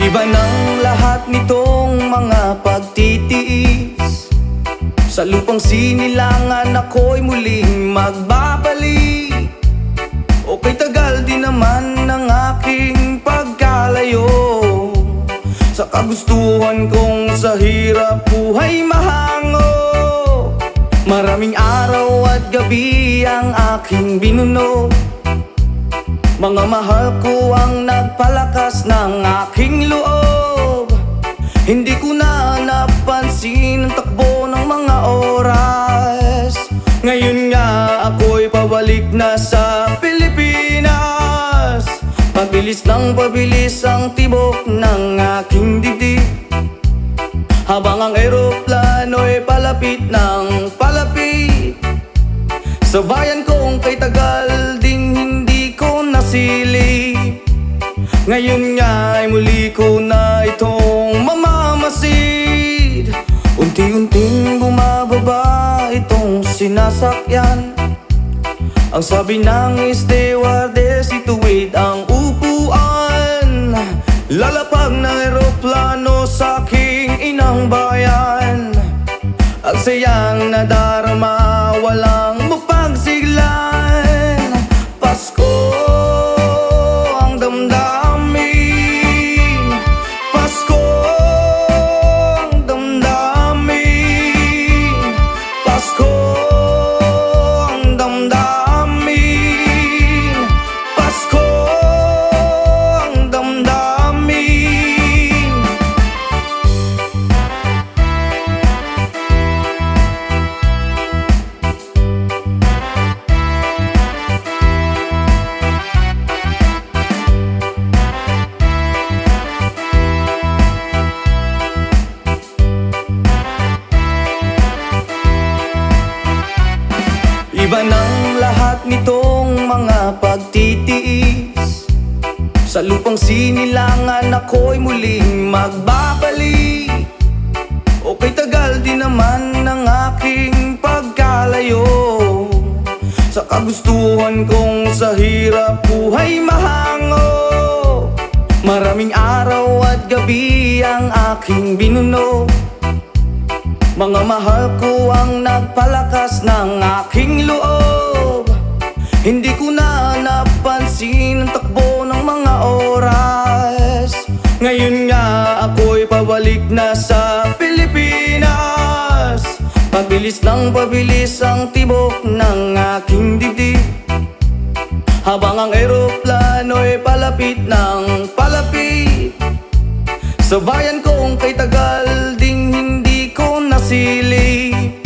Iba ng lahat nitong mga pagtitiis. Sa lupang sinilangan ako'y muling magbabalik. Okay, tagal din naman ng aking pagkalayo sa kagustuhan kong sa hirap buhay mahango. Maraming araw at gabi ang aking binuno. Mga mahal ko ang nagpalakas ng aking loob. Hindi ko na pabilis ang tibok ng aking dibdib, habang ang eroplano'y palapit ng palapit sa bayan kong kay tagal ding hindi ko nasilip. Ngayon nga ay muli ko na itong mamamasid. Unti-unting bumababa itong sinasakyan. Ang sabi ng stewardess, ituwid ang upuan. Lalapag ng eroplano sa aking inang bayan. Ang sayang nadarama, walang mapagsiglan. Pasko ang damdamin, Pasko ang damdamin, Pasko ang damdamin, Pasko ang damdamin. Iba ng lahat nitong mga pagtitiis. Sa lupang sinilangan ako'y muling magbabalik. Okay, tagal din naman ng aking pagkalayo sa kagustuhan kong sa hirap buhay mahango. Maraming araw at gabi ang aking binuno. Mga mahal ko ang nagpalakas ng aking loob. Hindi ko na napansin ang takbo ng mga oras. Ngayon nga ako'y pabalik na sa Pilipinas. Pabilis ang tibok ng aking dibdib, habang ang eroplano'y palapit ng palapit sa bayan kong kay tagal ding hindi ko nasilip.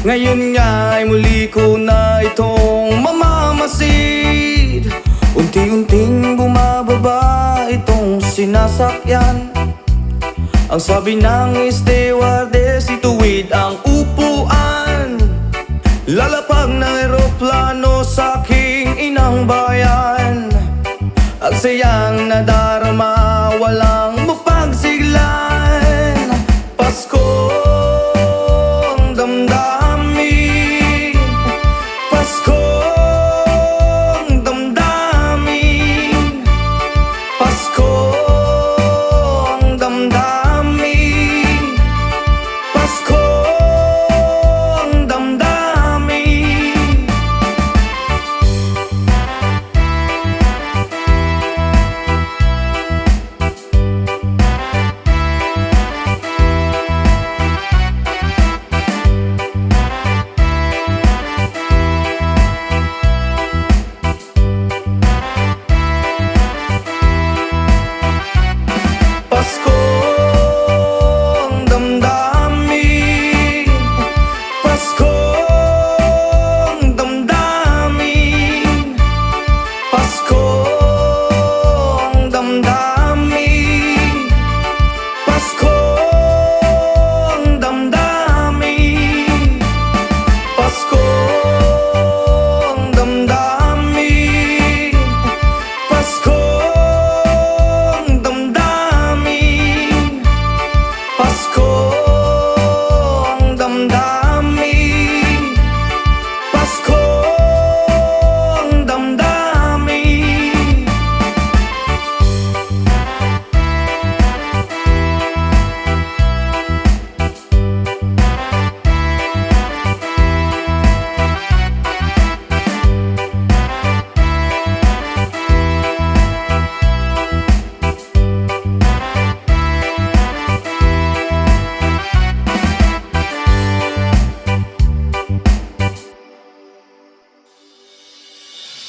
Ngayon nga ay muli ko na itong mamamasid. Unti-unting bumababa itong sinasakyan. Ang sabi ng stewardess, ituwid ang upuan. Lalapag ng eroplano sa aking inang bayan. Ang sayang nadarama, walang mapagsiglan. Pasko ang damdamin, Pasko ang damdamin, Pasko ang damdamin, Pasko ang damdamin. Pasko ang damdamin, Pasko ang damdamin, Pasko ang damdamin, Pasko ang damdamin, Pasko ang damdamin, Pasko ang damdamin, Pasko ang damdamin, Pasko ang damdamin.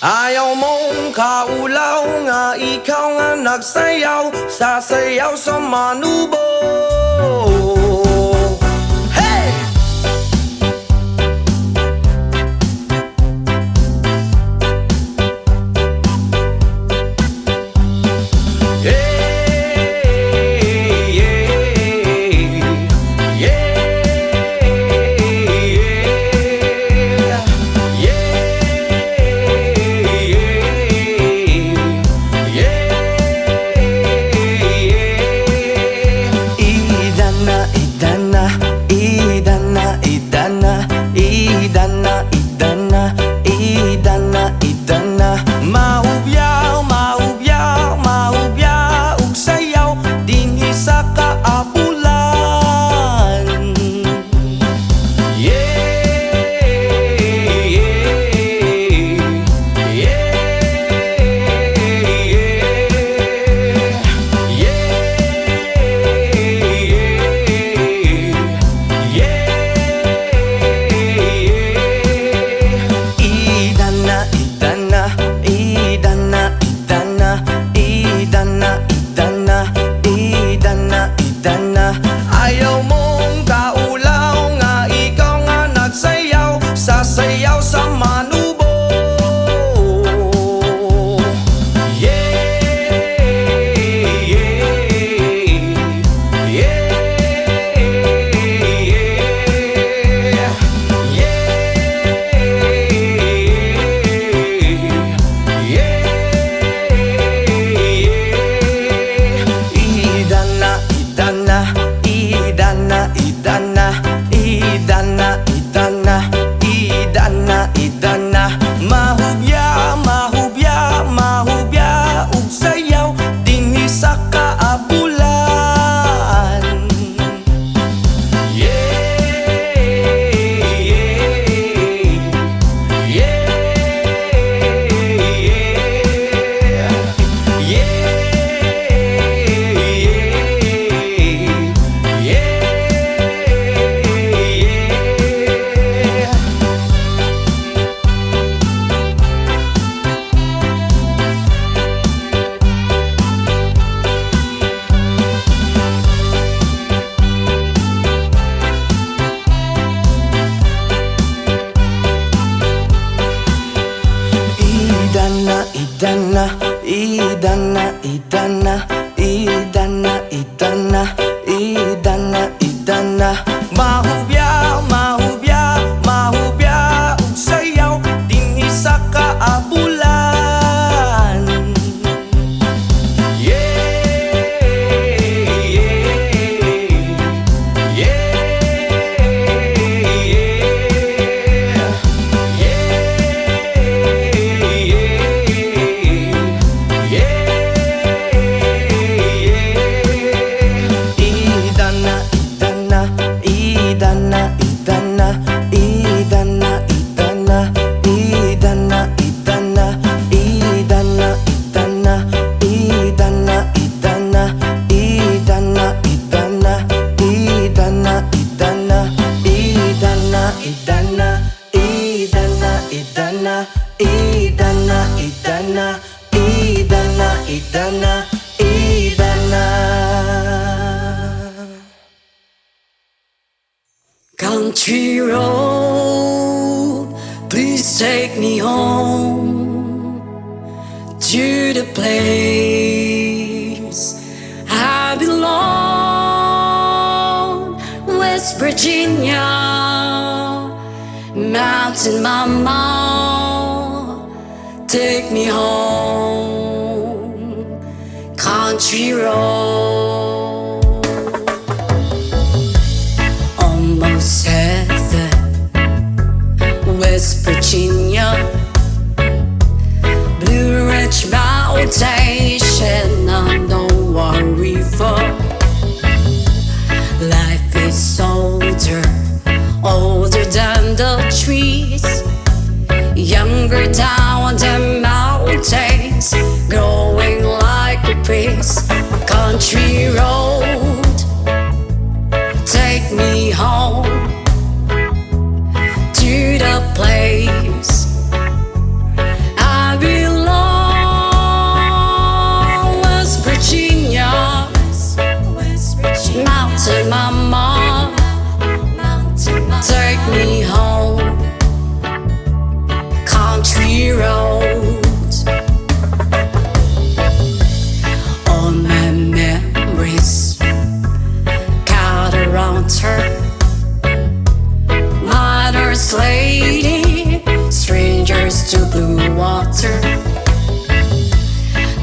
Ayaw mong kaulaw nga ikaw nga nagsayaw, sasayaw sa manubo. Hey! Country road, please take me home to the place I belong. West Virginia, Mountain Mama, take me home, country road. Almost heaven, West Virginia, Blue Ridge Mountain, Shenandoah River. Life is older, older than the trees, younger down the mountains, growing like a breeze. Country road, take me home to the place I belong. West Virginia, Mountain Mama, take me home, country road. All my memories got around her, mother's lady, strangers to blue water,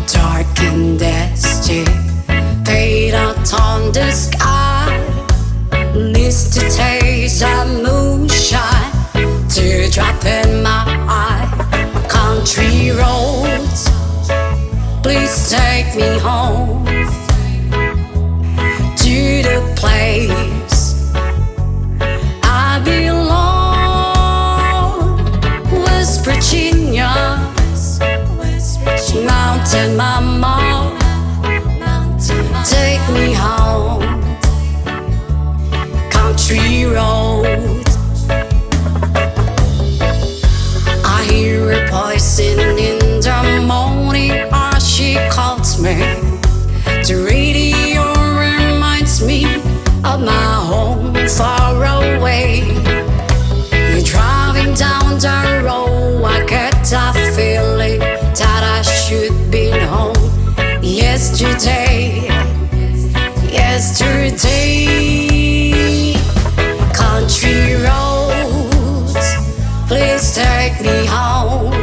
dark and dusty, fade out on the sky, least to taste of moonshine, teardrop in my eye. Country roads, please take me home to the place I belong. West Virginia, Mountain Mama, take me home, country road. I hear a voice in the morning as she calls me. The radio reminds me of my home far away. You're driving down the road, I get a feeling that I should be home. Yesterday, yesterday. Country roads, please take me home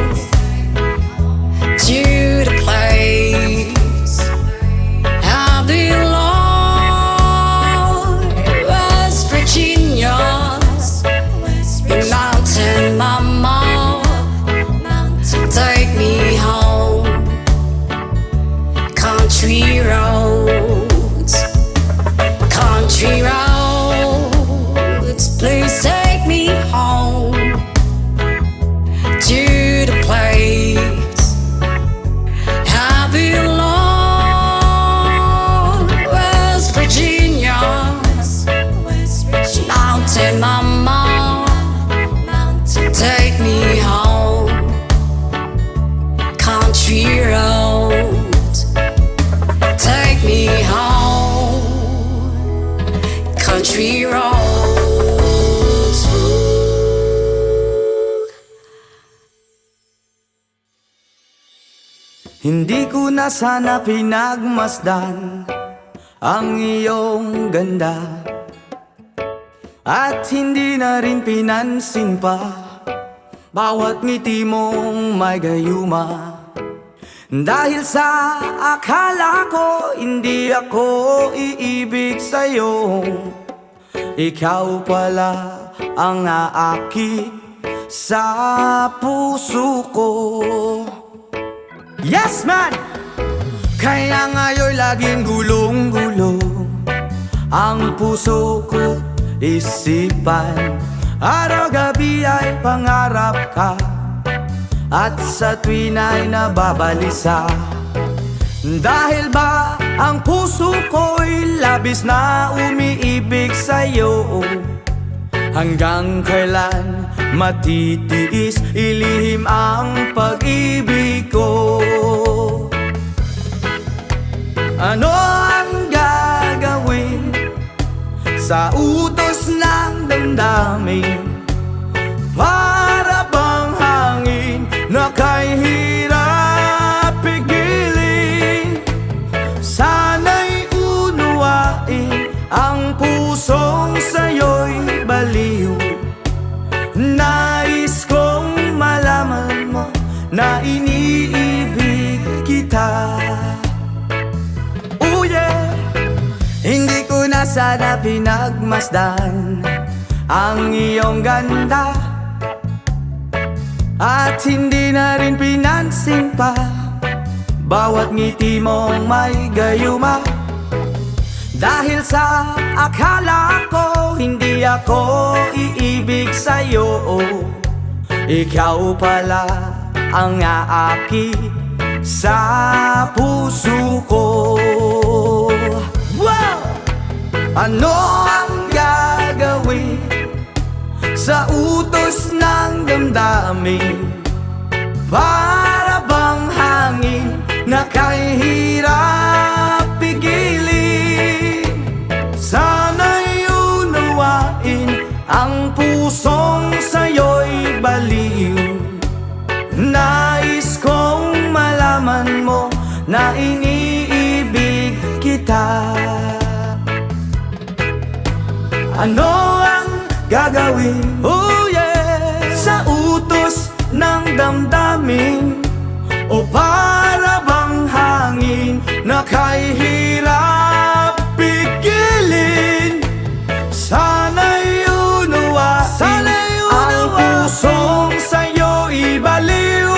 to the place I belong. West Virginia, Mountain Mama, take me home, country roads, country roads, please take me home to the place I belong. West Virginia, Mountain Mama, take me home, country roads, take me home, country roads. Hindi ko na sana pinagmasdan ang iyong ganda, at hindi na rin pinansin pa bawat ngiti mong may gayuma. Dahil sa akala ko hindi ako iibig sa'yo, ikaw pala ang aakit sa puso ko. Yes man! Kaya ngayon laging gulong-gulo ang puso ko, isipan. Araw-gabi ay pangarap ka, at sa tuwin ay nababalisa. Dahil ba ang puso ko'y labis na umiibig sa'yo, hanggang kailan matitiis ilihim ang pag-ibig ko? Ano ang gagawin sa utos ng damdamin. Para bang hangin na kay hirap pigilin. Sana'y unuwain ang pusong sa'yo'y baliw. Nais kong malaman mo na iniibig kita. Oh yeah! Hindi ko na sana pinagmasdan ang iyong ganda, at hindi na rin pinansin pa bawat ngiti mong may gayuma. Dahil sa akala ko hindi ako iibig sa'yo, ikaw pala ang aaki sa puso ko. Wow! Ano ang gagawin sa utos ng damdamin? Para bang hangin na kay hirap pigilin. Sana'y unawain ang pusong sa'yo'y baliw. Nais kong malaman mo na iniibig kita. Ano ang gagawin, oh yeah, sa utos ng damdamin? O para bang hangin na kay hirap pigilin? Sana'y unawain ang pusong sa'yo'y baliw.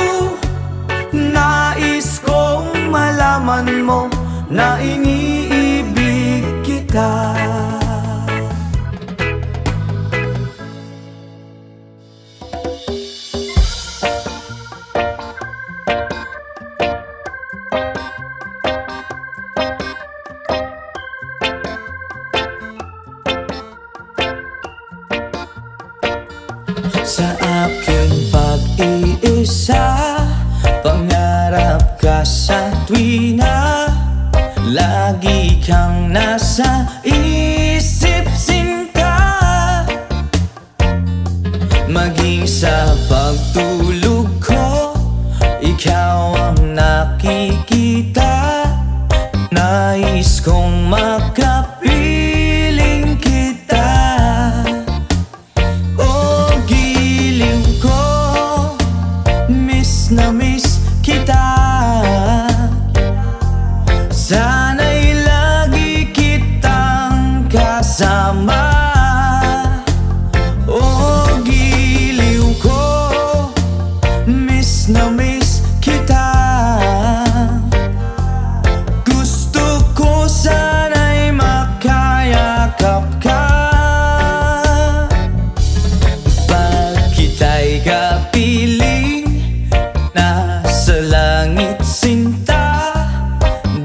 Nais kong malaman mo na iniibig kita. Sa aking pag-iisa, pangarap ka sa tuwina. Lagi kang nasa isip, sinta. Maging sa pagtulog ko, ikaw ang nakikita. Nais kong makapiling kita. Na miss kita. Sana'y lagi kitang kasama. Oh, giliw ko, miss na miss kita. Gusto ko sana'y makayakap ka. Pag kita'y kapiling nasa langit, sinta,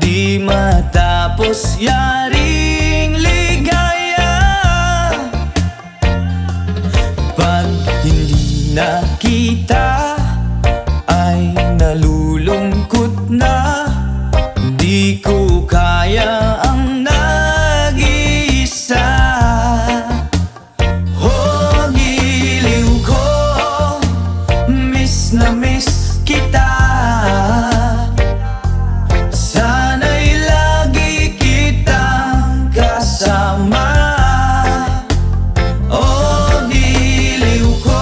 di matapos yaring ligaya. Pag hindi nakita ay nalulungkot na. Di ko kaya ang nag-iisa. Oh, giliw ko, miss na miss kita. Sana'y lagi kitang kasama. Oh, giliw ko,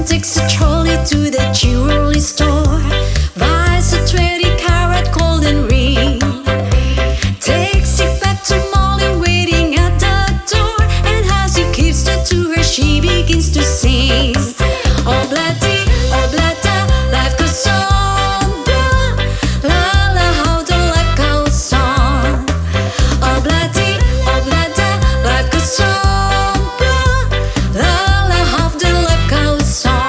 son takes a trolley to the jewelry store, buys a 20-carat golden ring, takes it back to Molly waiting at the door, and as he gives it to her, she begins to sing. Oh bloody, life goes on, blah, la la, how the life goes on. Oh bloody, life goes on, blah, la la, how the life goes on.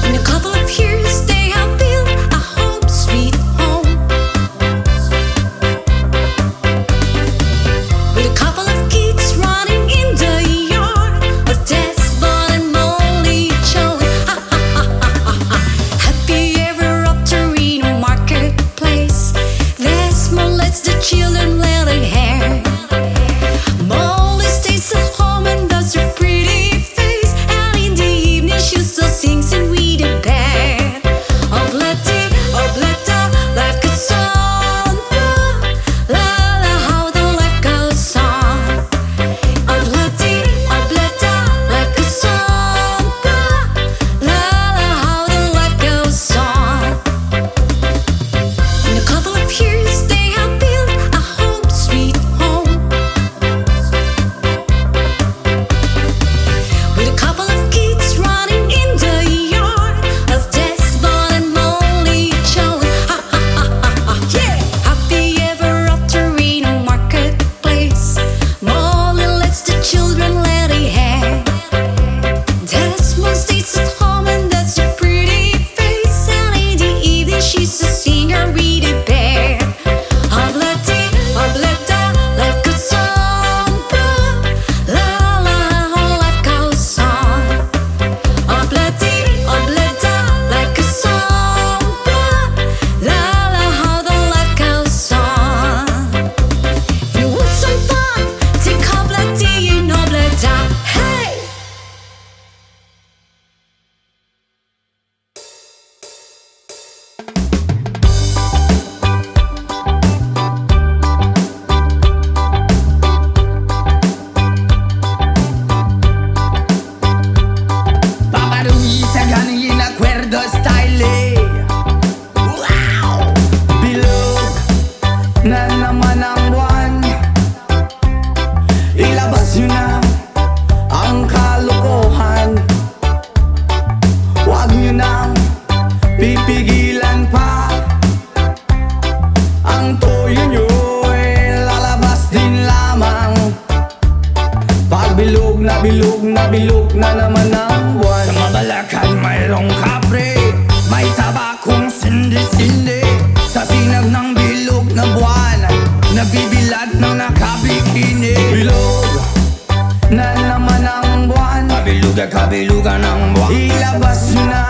In a couple of years, they have built a home, sweet home, with a couple of kids running in the yard, a Desmond and Molly Jones. Ha ha ha ha ha ha. Happy ever after in a marketplace. Desmond lets the children let her hair. Molly stays at home and does her pretty face, and in the evening she still sings and with a band. Oh bloody, life goes on, la la, how the life goes on. Oh bloody, life goes on, la la, how the life goes on. In a couple of years, they have built a home, sweet home, with a couple of kids running in the yard, of Desmond and Molly Jones. Ha ha ha ha ha. Yeah. Happy ever after in a marketplace. Molly lets the children let her hair. Desmond stays at home and does a pretty face, and in the evening she's a singer with a band. Oh bloody, life goes on, la la, how life goes on. Oh bloody, life goes on, la la, how the life goes on. You want some fun? Take a bloody, you know bloody. Hey! Paparuisa gani in acuerdo style. Wow! Bilog na naman ang buwan. Ilabas nyo na ang kalokohan. Huwag nyo nang pipigilan pa. Ang toyo nyo ay lalabas din lamang. Pag bilog na naman ang buwan. Sa Mabalacan mayroong kapre, may tabakong sindi-sindi. Sa sinag ng bilog na buwan, nabibilad ng nakabikini. Bilog na naman ang buwan. Kabilugan ng buwan. Ilabas nyo na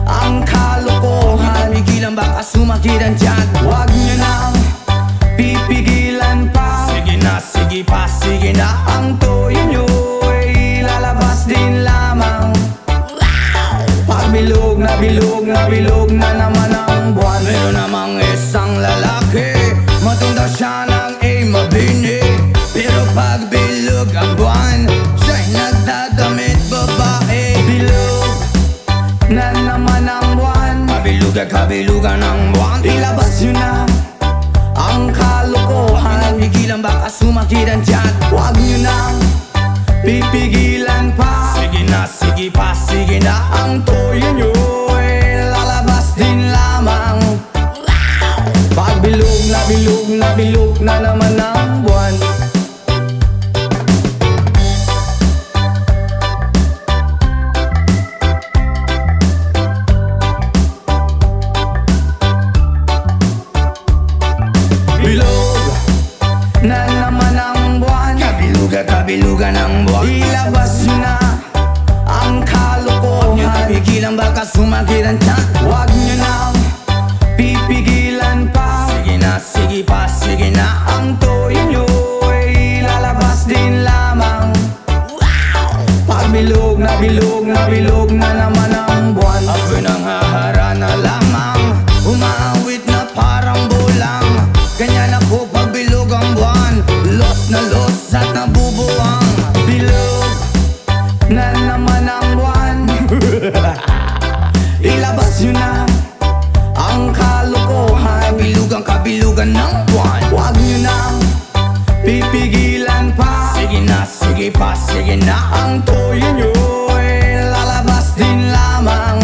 ang kalokohan. Pigilan baka sumakit ang tiyan. Huwag nyo nang pipigilan pa. Sige na, sige pa, sige na. Ang toyo nyo ay lalabas din lamang. Pag bilog na naman ang buwan. Meron namang isang lalaki, matunda siya ng mabini. Pero pag bilog ang buwan, siya'y nagdadamit babae. Bilog na naman ang buwan. Kabilugan ng buwan. Ilabas nyo na ang kalokohan. Pigilan baka sumakit ang tiyan. Huwag nyo nang pipigilan pa. Sige na, sige pa, sige na. Ang toyo nyo ay lalabas din lamang. Pag bilog na naman ang buwan. Bilog na naman ang buwan. Kabilugan ng buwan. Ilabas nyo na ang kalokohan. Huwag nyo pipigilan baka sumakit ang tiyan. Huwag nyo nang pipigilan pa. Sige na, sige pa, sige na. Ang toyo nyo na ang toyo nyo'y lalabas din lamang.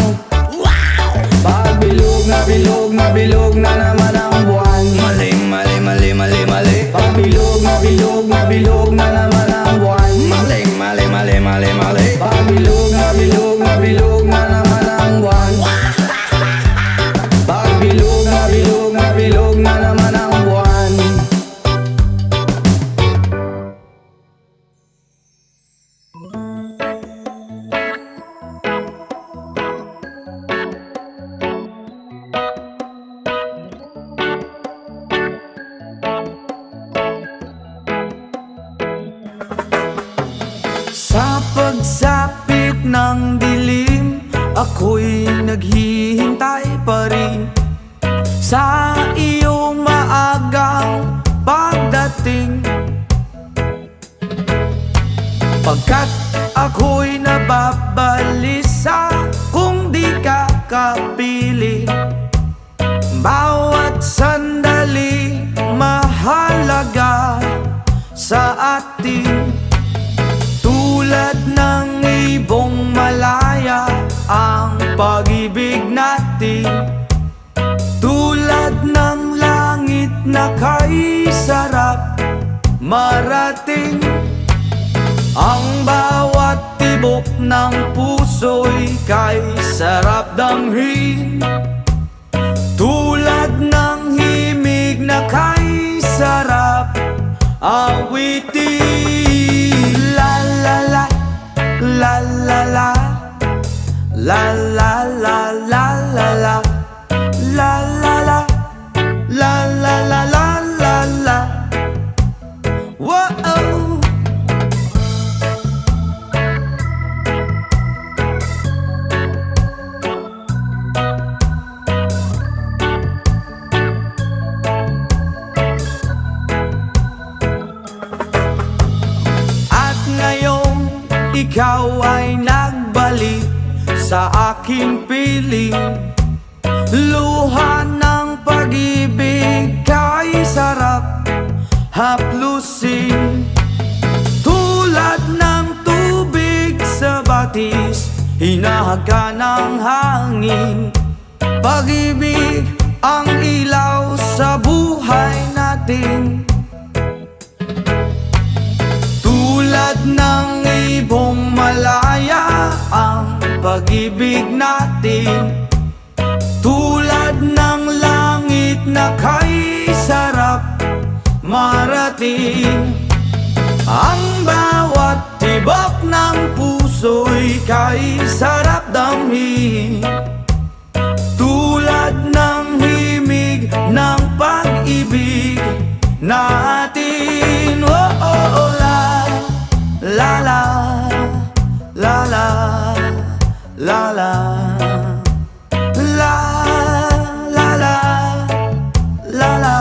Pagbilog na bilog na bilog na naman ang buwan. Mali, mali, mali, mali, mali. Pagbilog na bilog na bilog na naman ang buwan. Mali, mali, mali, mali, mali. Pagbilog na bilog na bilog na naman ang buwan. Pagbilog na bilog na bilog na naman ang buwan. Sa pagsapit ng dilim, ako'y naghihintay pa rin sa iyong maagang pagdating. Pagkat ako'y nababalisa kung di ka kapiling. Bawat sandali mahalaga sa atin. Tulad ng ibong malaya ang pag-ibig natin. Tulad ng langit na kay sarap marating. Ang bawat tibok ng puso'y kay sarap damhin. Tulad ng himig na kay sarap awitin. La la la, la la la, la la la la la la, la la la, la la la la la la. Whoa. Ikaw ay nagbalik sa aking piling. Luha ng pag-ibig kay sarap haplusin. Tulad ng tubig sa batis, hinahaga ng hangin. Pag-ibig ang ilaw sa buhay natin. Tulad ng ibong malaya ang pag-ibig natin. Tulad ng langit na kay sarap marating. Ang bawat tibok ng puso'y kay sarap damhin. Tulad ng himig ng pag-ibig natin. Oh, oh, oh, la la la la la la la la la la la.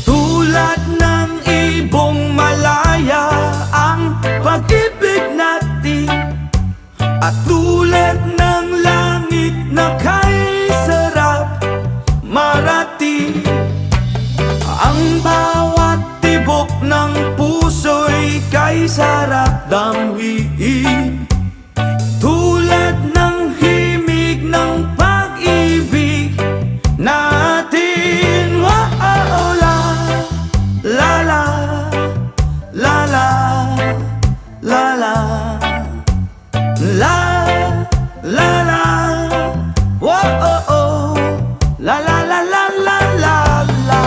Tulad ng ibong malaya ang pag-ibig natin. At tulad ng langit na kay sarap marating. Ang bawat tibok ng puso'y kay sarap damhin. Tulad ng himig ng pag-ibig natin. Oh, la la la la la la la la la la. Oh, oh, oh. La la la la la la la.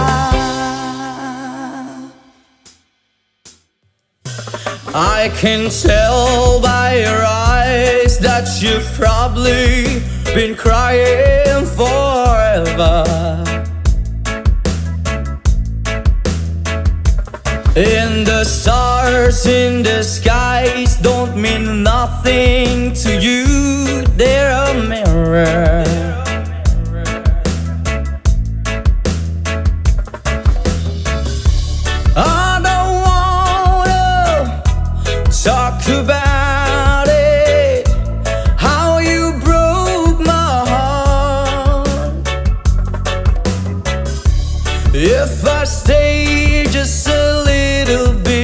I can tell by your eyes that you've probably been crying forever. And the stars in the skies don't mean nothing to you. They're a mirror. I don't wanna talk about it, how you broke my heart. If I stay just a little bit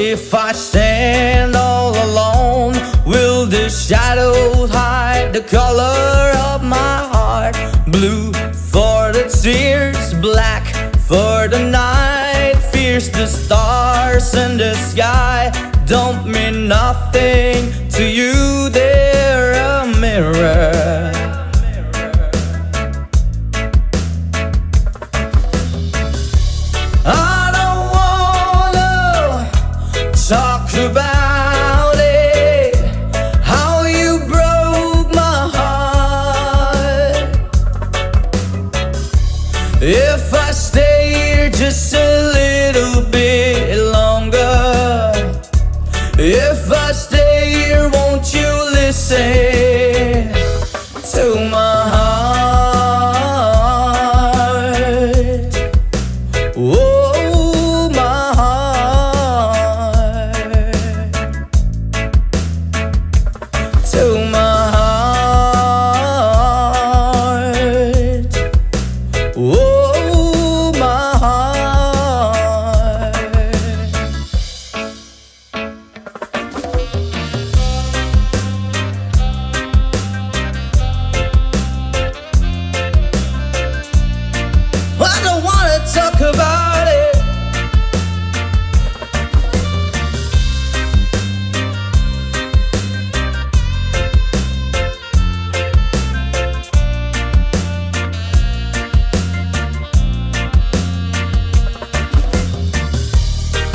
If I stand all alone, will the shadows hide the color of my heart? Blue for the tears, black for the night. Fears the stars and the sky don't mean nothing to you. They're a mirror. I don't wanna talk about it, how you broke my heart. If I stay here just a little bit longer, if I stay here, won't you listen to my heart? Oh, my heart. To my heart. Oh, my heart. I don't wanna talk about it.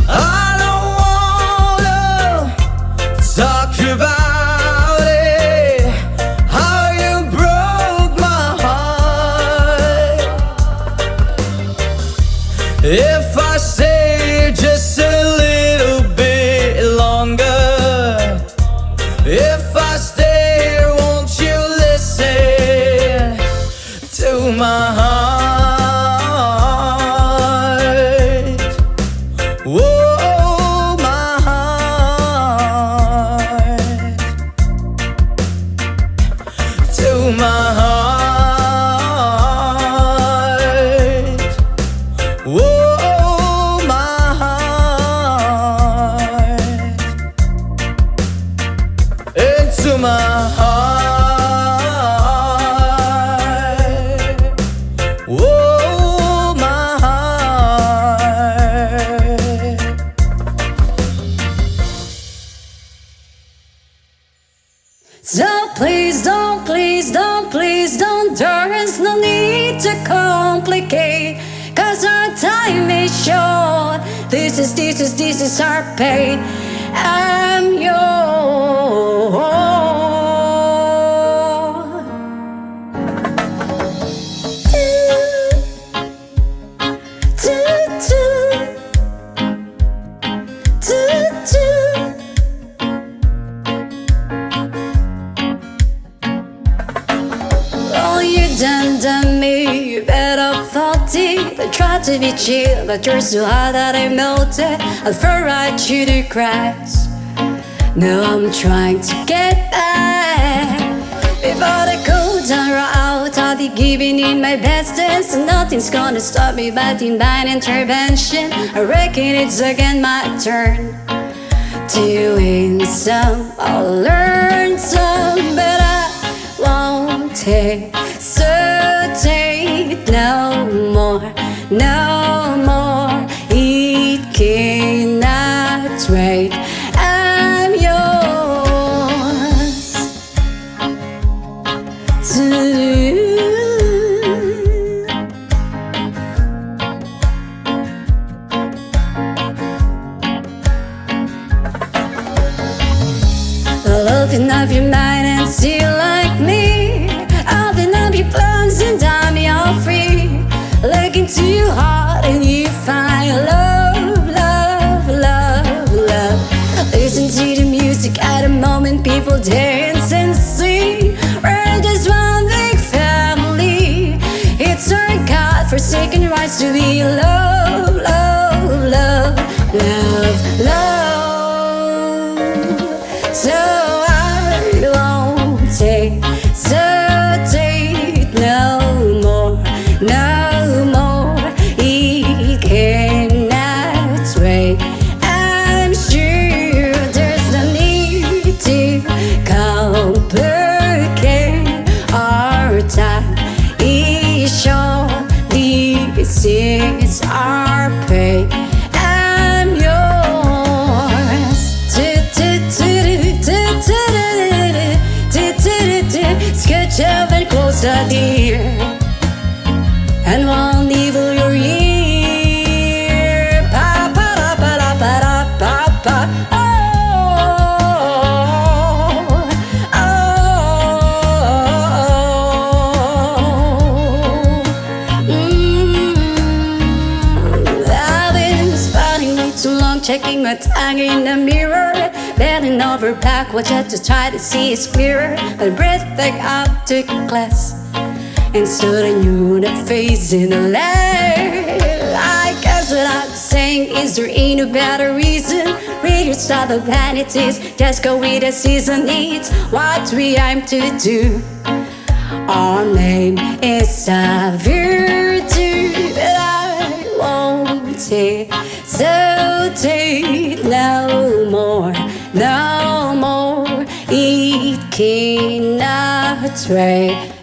I don't wanna talk about it, how you broke my heart. If I stay just a little bit longer, if I stay here, won't you listen to my heart? Whoa, my heart. To my heart. Whoa, my heart. Into my heart. Whoa, my heart. So please don't, please don't, please don't. There is no need to complicate, 'cause our time is short. This is our pain. I'm yours. Do, do, do, do. Oh, you done me, you better thought it. I tried to be chill, but you're so hot that I melted. I fell right through the cracks. Now I'm trying to get back. Before the cold down out, I'll be giving in my best dance, and nothing's gonna stop me but divine intervention. I reckon it's again my turn to win some, I'll learn some, but I won't hesitate no more, no more. It cannot wait. I'm yours to open up your mind and see like me. Open up your plans and time you're free. Look into your heart and you find love, love, love, love. Listen to the music at the moment, people dance and sing. We're just one big family. It's our God-forsaken rights to be love, love, love, love, love. So I won't hesitate no more, no more. It cannot wait. I'm sure needs are paid. I'm yours. Sketch up and closer, dear, and one evil your ear. Pa pa da pa da pa da pa pa. I've been spotting me too long, checking my tongue in the mirror, bending over backwards just to try to see it clearer. I breath back up to class and stood a new face in the light. I guess what I'm saying is there ain't a better reason. Read your style of vanities, just go with the season needs. What we aim to do, our name is a virtue that I won't hesitate no more, no more. It cannot stray.